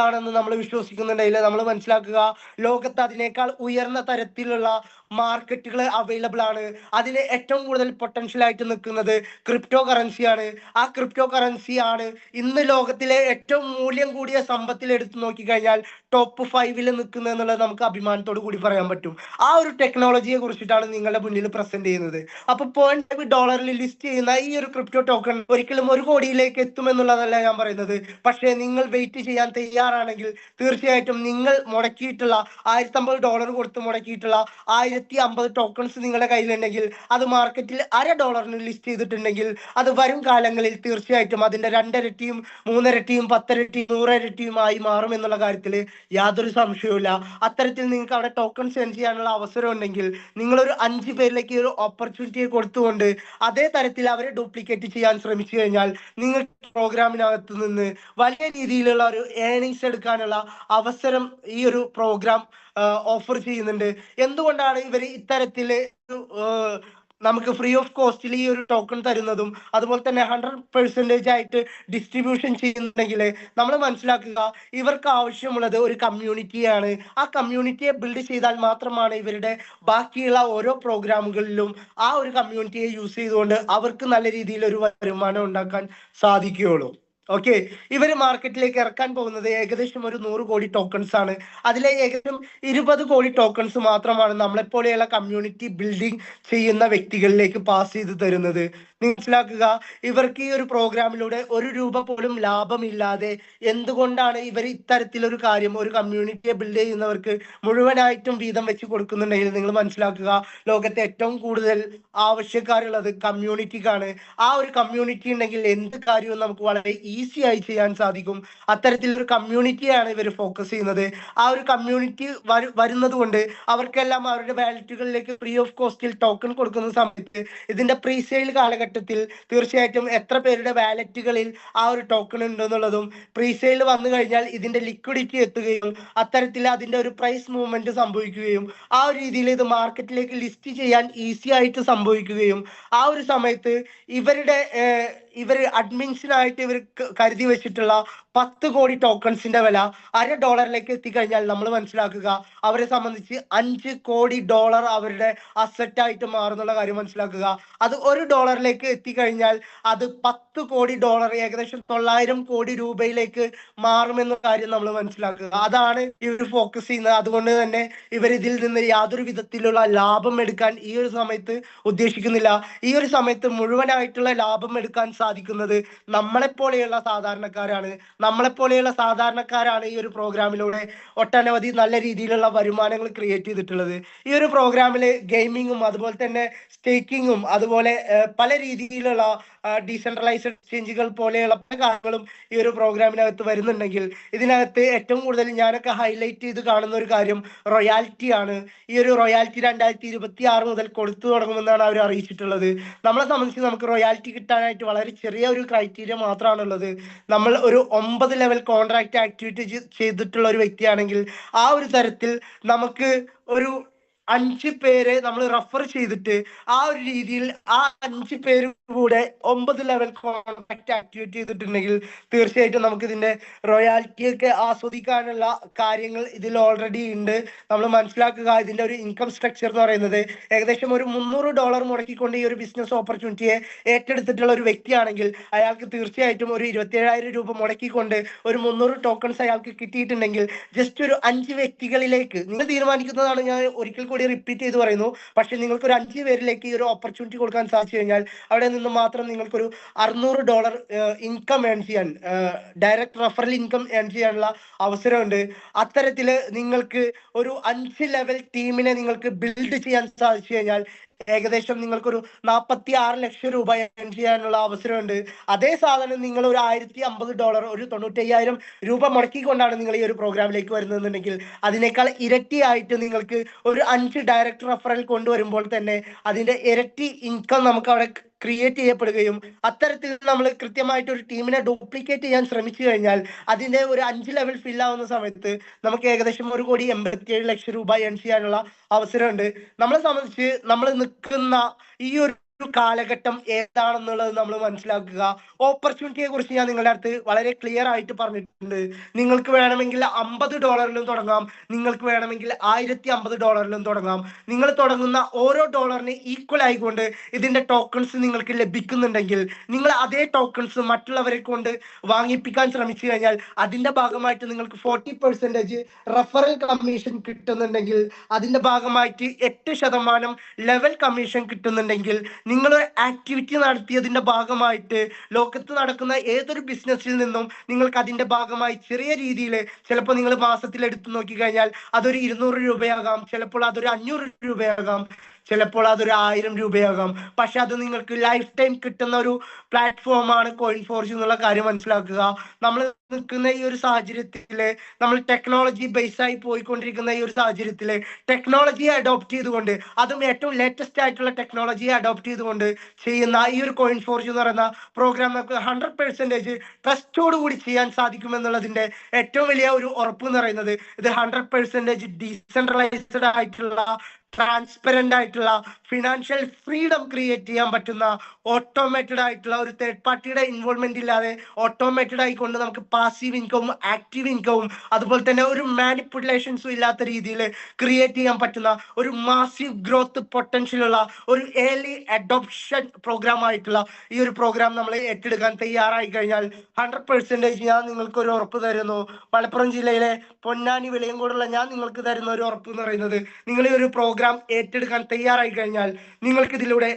ആണെന്ന് നമ്മൾ വിശ്വസിക്കുന്നുണ്ടെങ്കിൽ, നമ്മൾ മനസ്സിലാക്കുക, ലോകത്ത് അതിനേക്കാൾ ഉയർന്ന തരത്തിലുള്ള മാർക്കറ്റുകൾ അവൈലബിൾ ആണ്. അതിന് ഏറ്റവും കൂടുതൽ പൊട്ടൻഷ്യൽ ആയിട്ട് നിൽക്കുന്നത് ക്രിപ്റ്റോ കറൻസിയാണ്. ആ ക്രിപ്റ്റോ കറൻസി ആണ് ഇന്ന് ലോകത്തിലെ ഏറ്റവും മൂല്യം കൂടിയ സമ്പത്തിൽ എടുത്തു നോക്കിക്കഴിഞ്ഞാൽ ടോപ്പ് 5 നിൽക്കുന്നത് എന്നുള്ളത് നമുക്ക് അഭിമാനത്തോടു കൂടി പറയാൻ പറ്റും. ആ ഒരു ടെക്നോളജിയെ കുറിച്ചിട്ടാണ് നിങ്ങളുടെ മുന്നിൽ പ്രസന്റ് ചെയ്യുന്നത്. അപ്പൊ $0.5 ലിസ്റ്റ് ചെയ്യുന്ന ഈ ഒരു ക്രിപ്റ്റോ ടോക്കൺ ഒരിക്കലും 1 കോടിയിലേക്ക് എത്തുമെന്നുള്ളതല്ല ഞാൻ പറയുന്നത്. പക്ഷേ നിങ്ങൾ വെയിറ്റ് ചെയ്യാൻ തയ്യാറാണെങ്കിൽ തീർച്ചയായിട്ടും നിങ്ങൾ മുടക്കിയിട്ടുള്ള $1,050 കൊടുത്ത് മുടക്കിയിട്ടുള്ള 1050 ടോക്കൺസ് നിങ്ങളുടെ കയ്യിലുണ്ടെങ്കിൽ, അത് മാർക്കറ്റിൽ $1 ലിസ്റ്റ് ചെയ്തിട്ടുണ്ടെങ്കിൽ, അത് വരും കാലങ്ങളിൽ തീർച്ചയായിട്ടും അതിന്റെ 2 ഇരട്ടിയും 3 ഇരട്ടിയും 10 ഇരട്ടിയും 100 ഇരട്ടിയുമായി മാറും എന്നുള്ള കാര്യത്തിൽ യാതൊരു സംശയവുമില്ല. അത്തരത്തിൽ നിങ്ങൾക്ക് അവിടെ ടോക്കൺ സെൻഡ് ചെയ്യാനുള്ള അവസരം ഉണ്ടെങ്കിൽ, നിങ്ങളൊരു 5 പേരിലേക്ക് ഒരു ഓപ്പർച്യൂണിറ്റിയെ കൊടുത്തുകൊണ്ട് അതേ തരത്തിൽ അവരെ ഡ്യൂപ്ലിക്കേറ്റ് ചെയ്യാൻ ശ്രമിച്ചു കഴിഞ്ഞാൽ, നിങ്ങൾ പ്രോഗ്രാമിനകത്ത് നിന്ന് വലിയ രീതിയിലുള്ള ഒരു ഏർണിങ്സ് എടുക്കാനുള്ള അവസരം ഈ ഒരു പ്രോഗ്രാം ഓഫർ ചെയ്യുന്നുണ്ട്. എന്തുകൊണ്ടാണ് ഇവർ ഇത്തരത്തില് നമുക്ക് ഫ്രീ ഓഫ് കോസ്റ്റിൽ ഈ ഒരു ടോക്കൺ തരുന്നതും അതുപോലെ തന്നെ 100% ആയിട്ട് ഡിസ്ട്രിബ്യൂഷൻ ചെയ്യുന്നുണ്ടെങ്കിൽ, നമ്മൾ മനസ്സിലാക്കുക, ഇവർക്ക് ആവശ്യമുള്ളത് ഒരു കമ്മ്യൂണിറ്റിയാണ്. ആ കമ്മ്യൂണിറ്റിയെ ബിൽഡ് ചെയ്താൽ മാത്രമാണ് ഇവരുടെ ബാക്കിയുള്ള ഓരോ പ്രോഗ്രാമുകളിലും ആ ഒരു കമ്മ്യൂണിറ്റിയെ യൂസ് ചെയ്തുകൊണ്ട് അവർക്ക് നല്ല രീതിയിൽ ഒരു വരുമാനം ഉണ്ടാക്കാൻ സാധിക്കുകയുള്ളൂ. ഓക്കെ, ഇവര് മാർക്കറ്റിലേക്ക് ഇറക്കാൻ പോകുന്നത് ഏകദേശം ഒരു 100 കോടി ടോക്കൺസ് ആണ്. അതിലെ ഏകദേശം 20 കോടി ടോക്കൺസ് മാത്രമാണ് നമ്മളെപ്പോലെയുള്ള കമ്മ്യൂണിറ്റി ബിൽഡിംഗ് ചെയ്യുന്ന വ്യക്തികളിലേക്ക് പാസ് ചെയ്ത് തരുന്നത്. മനസ്സിലാക്കുക, ഇവർക്ക് ഈ ഒരു പ്രോഗ്രാമിലൂടെ ₹1 പോലും ലാഭമില്ലാതെ എന്തുകൊണ്ടാണ് ഇവർ ഇത്തരത്തിലൊരു കാര്യം ഒരു കമ്മ്യൂണിറ്റിയെ ബിൽഡ് ചെയ്യുന്നവർക്ക് മുഴുവനായിട്ടും വീതം വെച്ച് കൊടുക്കുന്നുണ്ടെങ്കിൽ, നിങ്ങൾ മനസ്സിലാക്കുക, ലോകത്തെ ഏറ്റവും കൂടുതൽ ആവശ്യക്കാരുള്ളത് കമ്മ്യൂണിറ്റിക്കാണ്. ആ ഒരു കമ്മ്യൂണിറ്റി ഉണ്ടെങ്കിൽ എന്ത് കാര്യവും നമുക്ക് വളരെ ഈസി ആയി ചെയ്യാൻ സാധിക്കും. അത്തരത്തിലൊരു കമ്മ്യൂണിറ്റിയാണ് ഇവർ ഫോക്കസ് ചെയ്യുന്നത്. ആ ഒരു കമ്മ്യൂണിറ്റി വരുന്നത് കൊണ്ട് അവർക്കെല്ലാം അവരുടെ വാലറ്റുകളിലേക്ക് ഫ്രീ ഓഫ് കോസ്റ്റിൽ ടോക്കൺ കൊടുക്കുന്ന സമയത്ത് ഇതിന്റെ പ്രീസെയിൽ കാലഘട്ടത്തിൽ തീർച്ചയായിട്ടും എത്ര പേരുടെ വാലറ്റുകളിൽ ആ ഒരു ടോക്കൺ ഉണ്ടെന്നുള്ളതും, പ്രീസെയിൽ വന്നു കഴിഞ്ഞാൽ ഇതിന്റെ ലിക്വിഡിറ്റി എത്തുകയും അത്തരത്തിൽ അതിന്റെ ഒരു പ്രൈസ് മൂവ്മെന്റ് സംഭവിക്കുകയും ആ ഒരു രീതിയിൽ ഇത് മാർക്കറ്റിലേക്ക് ലിസ്റ്റ് ചെയ്യാൻ ഈസി ആയിട്ട് സംഭവിക്കുകയും, ആ ഒരു സമയത്ത് ഇവർ അഡ്മിൻസിനായിട്ട് ഇവർ കരുതി വെച്ചിട്ടുള്ള 10 കോടി ടോക്കൺസിന്റെ വില $1 എത്തിക്കഴിഞ്ഞാൽ, നമ്മൾ മനസ്സിലാക്കുക, അവരെ സംബന്ധിച്ച് $5 കോടി അവരുടെ അസറ്റ് ആയിട്ട് മാറുന്നുള്ള കാര്യം മനസ്സിലാക്കുക. അത് $1 ലെവലിലേക്ക് എത്തിക്കഴിഞ്ഞാൽ അത് $10 കോടി, ഏകദേശം 900 കോടി രൂപയിലേക്ക് മാറുമെന്ന കാര്യം നമ്മൾ മനസ്സിലാക്കുക. അതാണ് ഇവർ ഫോക്കസ് ചെയ്യുന്നത്. അതുകൊണ്ട് തന്നെ ഇവർ ഇതിൽ നിന്ന് യാതൊരു വിധത്തിലുള്ള ലാഭം എടുക്കാൻ ഈ ഒരു സമയത്ത് ഉദ്ദേശിക്കുന്നില്ല. ഈ ഒരു സമയത്ത് മുഴുവനായിട്ടുള്ള ലാഭം എടുക്കാൻ സാധിക്കുന്നത് നമ്മളെപ്പോലെയുള്ള സാധാരണക്കാരാണ് ഈ ഒരു പ്രോഗ്രാമിലൂടെ ഒട്ടനവധി നല്ല രീതിയിലുള്ള വരുമാനങ്ങൾ ക്രിയേറ്റ് ചെയ്തിട്ടുള്ളത്. ഈ ഒരു പ്രോഗ്രാമിൽ ഗെയിമിങ്ങും അതുപോലെ തന്നെ സ്റ്റേക്കിങ്ങും അതുപോലെ പല രീതിയിലുള്ള ഡീസെൻട്രലൈസ്ഡ് എക്സ്ചേഞ്ചുകൾ പോലെയുള്ള പല കാര്യങ്ങളും ഈ ഒരു പ്രോഗ്രാമിനകത്ത് വരുന്നുണ്ടെങ്കിൽ ഇതിനകത്ത് ഏറ്റവും കൂടുതൽ ഞാനൊക്കെ ഹൈലൈറ്റ് ചെയ്ത് കാണുന്ന ഒരു കാര്യം റോയാലിറ്റി ആണ്. ഈ ഒരു റോയാലിറ്റി 2026 മുതൽ കൊടുത്തു തുടങ്ങുമെന്നാണ് അവർ അറിയിച്ചിട്ടുള്ളത്. നമ്മളെ സംബന്ധിച്ച് നമുക്ക് റോയാലിറ്റി കിട്ടാനായിട്ട് വളരെ ചെറിയ ഒരു ക്രൈറ്റീരിയ മാത്രമാണുള്ളത്. നമ്മൾ ഒരു 9 ലെവൽ കോൺട്രാക്ട് ആക്ടിവിറ്റി ചെയ്തിട്ടുള്ള ഒരു വ്യക്തിയാണെങ്കിൽ ആ ഒരു തരത്തിൽ നമുക്ക് ഒരു 5 പേരെ നമ്മൾ റെഫർ ചെയ്തിട്ട് ആ ഒരു രീതിയിൽ ആ 5 പേര് കൂടെ 9 ലെവൽ കോൺട്രാക്ട് ആക്ടിവേറ്റ് ചെയ്തിട്ടുണ്ടെങ്കിൽ തീർച്ചയായിട്ടും നമുക്ക് ഇതിന്റെ റോയാലിറ്റി ഒക്കെ ആസ്വദിക്കാനുള്ള കാര്യങ്ങൾ ഇതിൽ ഓൾറെഡി ഉണ്ട്. നമ്മൾ മനസ്സിലാക്കുക, ഇതിന്റെ ഒരു ഇൻകം സ്ട്രക്ചർ എന്ന് പറയുന്നത് ഏകദേശം ഒരു $300 മുടക്കിക്കൊണ്ട് ഈ ഒരു ബിസിനസ് ഓപ്പർച്യൂണിറ്റിയെ ഏറ്റെടുത്തിട്ടുള്ള ഒരു വ്യക്തിയാണെങ്കിൽ അയാൾക്ക് തീർച്ചയായിട്ടും ഒരു 27,000 രൂപ മുടക്കിക്കൊണ്ട് ഒരു 300 ടോക്കൺസ് അയാൾക്ക് കിട്ടിയിട്ടുണ്ടെങ്കിൽ ജസ്റ്റ് ഒരു 5 വ്യക്തികളിലേക്ക് നിങ്ങൾ തീരുമാനിക്കുന്നതാണ്. ഞാൻ ഒരിക്കൽ കൂടി റിപ്പീറ്റ് ചെയ്ത് പറയുന്നു. പക്ഷെ നിങ്ങൾക്ക് ഒരു 5 പേരിലേക്ക് ഈ ഒരു ഓപ്പർച്യൂണിറ്റി കൊടുക്കാൻ സാധിച്ചു കഴിഞ്ഞാൽ അവിടെ നിന്ന് മാത്രം നിങ്ങൾക്കൊരു $600 ഇൻകം ഏൺ ചെയ്യാൻ, ഡയറക്റ്റ് റെഫറൽ ഇൻകം ഏൺ ചെയ്യാനുള്ള അവസരമുണ്ട്. അത്തരത്തില് നിങ്ങൾക്ക് ഒരു 5 ലെവൽ ടീമിനെ നിങ്ങൾക്ക് ബിൽഡ് ചെയ്യാൻ സാധിച്ചു കഴിഞ്ഞാൽ ഏകദേശം നിങ്ങൾക്കൊരു 46 ലക്ഷം രൂപ ഏൺ ചെയ്യാനുള്ള അവസരമുണ്ട്. അതേ സാധനം നിങ്ങൾ ഒരു $1,050, ഒരു 95,000 രൂപ മുടക്കിക്കൊണ്ടാണ് നിങ്ങൾ ഈ ഒരു പ്രോഗ്രാമിലേക്ക് വരുന്നതെന്നുണ്ടെങ്കിൽ അതിനേക്കാൾ ഇരട്ടിയായിട്ട് നിങ്ങൾക്ക് ഒരു 5 ഡയറക്റ്റ് റെഫറൽ കൊണ്ടുവരുമ്പോൾ തന്നെ അതിന്റെ ഇരട്ടി ഇൻകം നമുക്ക് അവിടെ ക്രിയേറ്റ് ചെയ്യപ്പെടുകയും അത്തരത്തിൽ നമ്മൾ കൃത്യമായിട്ട് ഒരു ടീമിനെ ഡ്യൂപ്ലിക്കേറ്റ് ചെയ്യാൻ ശ്രമിച്ചു കഴിഞ്ഞാൽ അതിന്റെ ഒരു 5 ലെവൽ ഫിൽ ആവുന്ന സമയത്ത് നമുക്ക് ഏകദേശം 1,87 ലക്ഷം രൂപ ഏൺ ചെയ്യാനുള്ള അവസരമുണ്ട്. നമ്മളെ സംബന്ധിച്ച് നമ്മൾ നിൽക്കുന്ന ഈ ഒരു കാലഘട്ടം ഏതാണെന്നുള്ളത് നമ്മൾ മനസ്സിലാക്കുക. ഓപ്പർച്യൂണിറ്റിയെ കുറിച്ച് ഞാൻ നിങ്ങളുടെ അടുത്ത് വളരെ ക്ലിയർ ആയിട്ട് പറഞ്ഞിട്ടുണ്ട്. നിങ്ങൾക്ക് വേണമെങ്കിൽ $50 തുടങ്ങാം, നിങ്ങൾക്ക് വേണമെങ്കിൽ $1,050 തുടങ്ങാം. നിങ്ങൾ തുടങ്ങുന്ന ഓരോ ഡോളറിന് ഈക്വൽ ആയിക്കൊണ്ട് ഇതിന്റെ ടോക്കൺസ് നിങ്ങൾക്ക് ലഭിക്കുന്നുണ്ടെങ്കിൽ നിങ്ങൾ അതേ ടോക്കൺസ് മറ്റുള്ളവരെ കൊണ്ട് വാങ്ങിപ്പിക്കാൻ ശ്രമിച്ചു കഴിഞ്ഞാൽ അതിന്റെ ഭാഗമായിട്ട് നിങ്ങൾക്ക് 40% റെഫറൽ കമ്മീഷൻ കിട്ടുന്നുണ്ടെങ്കിൽ അതിന്റെ ഭാഗമായിട്ട് 8% ലെവൽ കമ്മീഷൻ കിട്ടുന്നുണ്ടെങ്കിൽ നിങ്ങൾ ആക്ടിവിറ്റി നടത്തിയതിന്റെ ഭാഗമായിട്ട് ലോകത്ത് നടക്കുന്ന ഏതൊരു ബിസിനസ്സിൽ നിന്നും നിങ്ങൾക്ക് അതിന്റെ ഭാഗമായി ചെറിയ രീതിയിൽ ചിലപ്പോൾ നിങ്ങൾ മാസത്തിൽ എടുത്തു നോക്കി കഴിഞ്ഞാൽ അതൊരു 200 രൂപയാകാം, ചിലപ്പോൾ അതൊരു 500 രൂപയാകാം, ചിലപ്പോൾ അതൊരു 1000 രൂപയാകാം. പക്ഷെ അത് നിങ്ങൾക്ക് ലൈഫ് ടൈം കിട്ടുന്ന ഒരു പ്ലാറ്റ്ഫോമാണ് കോയിൻ ഫോർജ് എന്നുള്ള കാര്യം മനസ്സിലാക്കുക. നമ്മൾ നിൽക്കുന്ന ഈ ഒരു സാഹചര്യത്തില്, നമ്മൾ ടെക്നോളജി ബേസ് ആയി പോയിക്കൊണ്ടിരിക്കുന്ന ഈ ഒരു സാഹചര്യത്തില് ടെക്നോളജിയെ അഡോപ്റ്റ് ചെയ്തുകൊണ്ട്, അതും ഏറ്റവും ലേറ്റസ്റ്റ് ആയിട്ടുള്ള ടെക്നോളജിയെ അഡോപ്റ്റ് ചെയ്തുകൊണ്ട് ചെയ്യുന്ന ഈ ഒരു കോയിൻ ഫോർജ് എന്ന് പറയുന്ന പ്രോഗ്രാം നമുക്ക് 100% ട്രസ്റ്റോട് കൂടി ചെയ്യാൻ സാധിക്കുമെന്നുള്ളതിന്റെ ഏറ്റവും വലിയ ഒരു ഉറപ്പ് എന്ന് പറയുന്നത് ഇത് 100% ഡീസെൻട്രലൈസ്ഡ് ആയിട്ടുള്ള, ട്രാൻസ്പെറന്റ് ആയിട്ടുള്ള, ഫിനാൻഷ്യൽ ഫ്രീഡം ക്രിയേറ്റ് ചെയ്യാൻ പറ്റുന്ന, ഓട്ടോമേറ്റഡ് ആയിട്ടുള്ള, ഒരു തേർഡ് പാർട്ടിയുടെ ഇൻവോൾവ്മെന്റ് ഇല്ലാതെ ഓട്ടോമേറ്റഡ് ആയിക്കൊണ്ട് നമുക്ക് പാസീവ് ഇൻകവും ആക്റ്റീവ് ഇൻകവും അതുപോലെ തന്നെ ഒരു മാനിപ്പുലേഷൻസും ഇല്ലാത്ത രീതിയിൽ ക്രിയേറ്റ് ചെയ്യാൻ പറ്റുന്ന ഒരു മാസീവ് ഗ്രോത്ത് പൊട്ടൻഷ്യൽ ഉള്ള ഒരു ഏർലി അഡോപ്ഷൻ പ്രോഗ്രാം ആയിട്ടുള്ള ഈ ഒരു പ്രോഗ്രാം നമ്മൾ ഏറ്റെടുക്കാൻ തയ്യാറായി കഴിഞ്ഞാൽ 100% ഞാൻ നിങ്ങൾക്ക് ഒരു ഉറപ്പ് തരുന്നു. മലപ്പുറം ജില്ലയിലെ പൊന്നാനി വിളയംകോടുള്ള ഞാൻ നിങ്ങൾക്ക് തരുന്ന ഒരു ഉറപ്പ് എന്ന് പറയുന്നത് നിങ്ങൾ ഈ ഒരു പ്രോഗ്രാം ഏറ്റെടുക്കാൻ തയ്യാറായി കഴിഞ്ഞാൽ നിങ്ങൾക്ക് ഇതിലൂടെ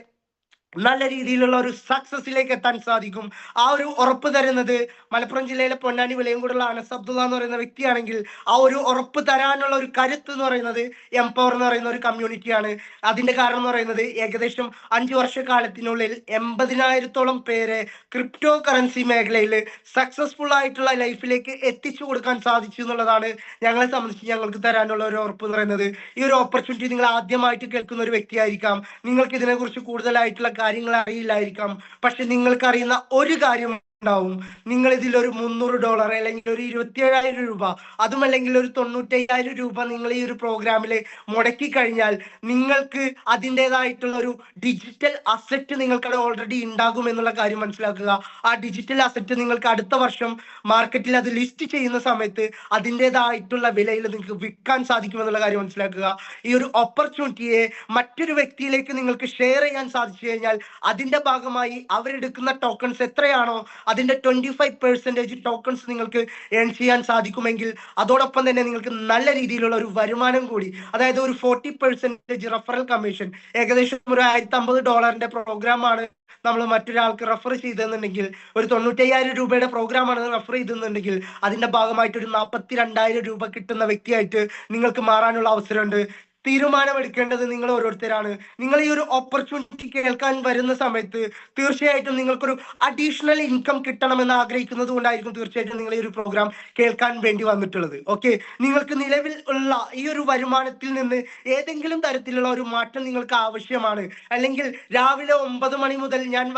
നല്ല രീതിയിലുള്ള ഒരു സക്സസിലേക്ക് എത്താൻ സാധിക്കും. ആ ഒരു ഉറപ്പ് തരുന്നത് മലപ്പുറം ജില്ലയിലെ പൊന്നാനി വിളയംകോടുള്ള അനസ് അബ്ദുള്ള എന്ന് പറയുന്ന വ്യക്തിയാണെങ്കിൽ ആ ഒരു ഉറപ്പ് തരാനുള്ള ഒരു കരുത്ത് എന്ന് പറയുന്നത് എംപവർ എന്ന് പറയുന്ന ഒരു കമ്മ്യൂണിറ്റിയാണ്. അതിന്റെ കാരണം എന്ന് പറയുന്നത് ഏകദേശം 5 വർഷക്കാലത്തിനുള്ളിൽ 80,000-ഓളം പേരെ ക്രിപ്റ്റോ കറൻസി മേഖലയിൽ സക്സസ്ഫുൾ ആയിട്ടുള്ള ലൈഫിലേക്ക് എത്തിച്ചു കൊടുക്കാൻ സാധിച്ചു എന്നുള്ളതാണ് ഞങ്ങളെ സംബന്ധിച്ച് ഞങ്ങൾക്ക് തരാനുള്ള ഒരു ഉറപ്പ് എന്ന് പറയുന്നത്. ഈ ഒരു ഓപ്പർച്യൂണിറ്റി നിങ്ങൾ ആദ്യമായിട്ട് കേൾക്കുന്ന ഒരു വ്യക്തിയായിരിക്കാം, നിങ്ങൾക്ക് ഇതിനെ കുറിച്ച് കൂടുതലായിട്ടുള്ള കാര്യങ്ങൾ അറിയില്ലായിരിക്കാം. പക്ഷെ നിങ്ങൾക്ക് അറിയുന്ന ഒരു കാര്യം ഉണ്ടാവും. നിങ്ങൾ ഇതിൽ ഒരു $300 അല്ലെങ്കിൽ ഒരു 27,000 രൂപ, അതുമല്ലെങ്കിൽ ഒരു 95,000 രൂപ നിങ്ങൾ ഈ ഒരു പ്രോഗ്രാമിൽ മുടക്കി കഴിഞ്ഞാൽ നിങ്ങൾക്ക് അതിൻ്റെതായിട്ടുള്ള ഒരു ഡിജിറ്റൽ അസറ്റ് നിങ്ങൾക്ക് ഓൾറെഡി ഉണ്ടാകും എന്നുള്ള കാര്യം മനസ്സിലാക്കുക. ആ ഡിജിറ്റൽ അസറ്റ് നിങ്ങൾക്ക് അടുത്ത വർഷം മാർക്കറ്റിൽ അത് ലിസ്റ്റ് ചെയ്യുന്ന സമയത്ത് അതിൻ്റെതായിട്ടുള്ള വിലയിൽ നിങ്ങൾക്ക് വിൽക്കാൻ സാധിക്കുമെന്നുള്ള കാര്യം മനസ്സിലാക്കുക. ഈ ഒരു ഓപ്പർച്യൂണിറ്റിയെ മറ്റൊരു വ്യക്തിയിലേക്ക് നിങ്ങൾക്ക് ഷെയർ ചെയ്യാൻ സാധിച്ചു കഴിഞ്ഞാൽ അതിന്റെ ഭാഗമായി അവരെടുക്കുന്ന ടോക്കൺസ് എത്രയാണോ അതിന്റെ 25% ടോക്കൺസ് നിങ്ങൾക്ക് ഏൺ ചെയ്യാൻ സാധിക്കുമെങ്കിൽ അതോടൊപ്പം തന്നെ നിങ്ങൾക്ക് നല്ല രീതിയിലുള്ള ഒരു വരുമാനം കൂടി, അതായത് ഒരു 40% റെഫറൽ കമ്മീഷൻ, ഏകദേശം ഒരു $1,050 പ്രോഗ്രാമാണ് നമ്മൾ മറ്റൊരാൾക്ക് റെഫർ ചെയ്തെന്നുണ്ടെങ്കിൽ, ഒരു 95,000 രൂപയുടെ പ്രോഗ്രാമാണ് റെഫർ ചെയ്തെന്നുണ്ടെങ്കിൽ അതിന്റെ ഭാഗമായിട്ട് ഒരു 42,000 രൂപ കിട്ടുന്ന വ്യക്തിയായിട്ട് നിങ്ങൾക്ക് മാറാനുള്ള അവസരമുണ്ട്. തീരുമാനമെടുക്കേണ്ടത് നിങ്ങൾ ഓരോരുത്തരാണ്. നിങ്ങൾ ഈ ഒരു ഓപ്പർച്യൂണിറ്റി കേൾക്കാൻ വരുന്ന സമയത്ത് തീർച്ചയായിട്ടും നിങ്ങൾക്കൊരു അഡീഷണൽ ഇൻകം കിട്ടണമെന്ന് ആഗ്രഹിക്കുന്നത് കൊണ്ടായിരിക്കും തീർച്ചയായിട്ടും നിങ്ങൾ ഈ ഒരു പ്രോഗ്രാം കേൾക്കാൻ വേണ്ടി വന്നിട്ടുള്ളത്. ഓക്കെ, നിങ്ങൾക്ക് നിലവിൽ ഉള്ള ഈ ഒരു വരുമാനത്തിൽ നിന്ന് ഏതെങ്കിലും തരത്തിലുള്ള ഒരു മാറ്റം നിങ്ങൾക്ക് ആവശ്യമാണ്, അല്ലെങ്കിൽ രാവിലെ 9 മണി മുതൽ ഞാൻ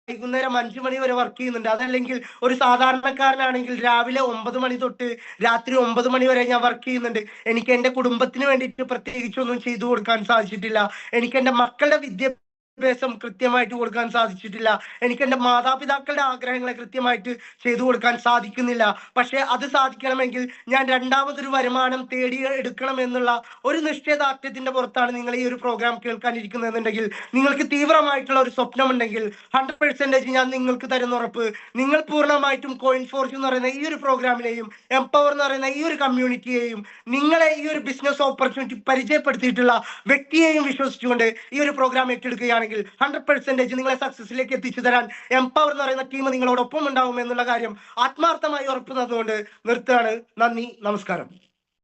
വൈകുന്നേരം 5 മണി വരെ വർക്ക് ചെയ്യുന്നുണ്ട്, അതല്ലെങ്കിൽ ഒരു സാധാരണക്കാരനാണെങ്കിൽ രാവിലെ 9 മണി തൊട്ട് രാത്രി 9 മണി വരെ ഞാൻ വർക്ക് ചെയ്യുന്നുണ്ട്, എനിക്ക് എന്റെ കുടുംബത്തിന് വേണ്ടിയിട്ട് പ്രത്യേകിച്ചൊന്നും ചെയ്തു കൊടുക്കാൻ സാധിച്ചിട്ടില്ല, എനിക്ക് എന്റെ മക്കളുടെ വിദ്യാഭ്യാസം കൃത്യമായിട്ട് കൊടുക്കാൻ സാധിച്ചിട്ടില്ല, എനിക്ക് എന്റെ മാതാപിതാക്കളുടെ ആഗ്രഹങ്ങളെ കൃത്യമായിട്ട് ചെയ്തു കൊടുക്കാൻ സാധിക്കുന്നില്ല, പക്ഷെ അത് സാധിക്കണമെങ്കിൽ ഞാൻ രണ്ടാമതൊരു വരുമാനം തേടി എടുക്കണം എന്നുള്ള ഒരു നിശ്ചയദാർഢ്യത്തിന്റെ പുറത്താണ് നിങ്ങൾ ഈ ഒരു പ്രോഗ്രാം കേൾക്കാനിരിക്കുന്നതെന്നുണ്ടെങ്കിൽ, നിങ്ങൾക്ക് തീവ്രമായിട്ടുള്ള ഒരു സ്വപ്നമുണ്ടെങ്കിൽ 100% ഞാൻ നിങ്ങൾക്ക് തരുന്ന ഉറപ്പ്, നിങ്ങൾ പൂർണ്ണമായിട്ടും കോയിൻ ഫോർച്യൂൺ എന്ന് പറയുന്ന ഈ ഒരു പ്രോഗ്രാമിനെയും എംപവർ എന്ന് പറയുന്ന ഈ ഒരു കമ്മ്യൂണിറ്റിയെയും നിങ്ങളെ ഈ ഒരു ബിസിനസ് ഓപ്പർച്യൂണിറ്റി പരിചയപ്പെടുത്തിയിട്ടുള്ള വ്യക്തിയെയും വിശ്വസിച്ചുകൊണ്ട് ഈ ഒരു പ്രോഗ്രാം ഏറ്റെടുക്കുകയാണെങ്കിൽ 100% നിങ്ങളെ സക്സസിലേക്ക് എത്തിച്ചു തരാൻ എംപവർ എന്ന് പറയുന്ന ടീം നിങ്ങളോടൊപ്പം ഉണ്ടാവും എന്നുള്ള കാര്യം ആത്മാർത്ഥമായി ഉറപ്പ് തന്നുകൊണ്ട് നിർത്തുകയാണ്. നന്ദി, നമസ്കാരം.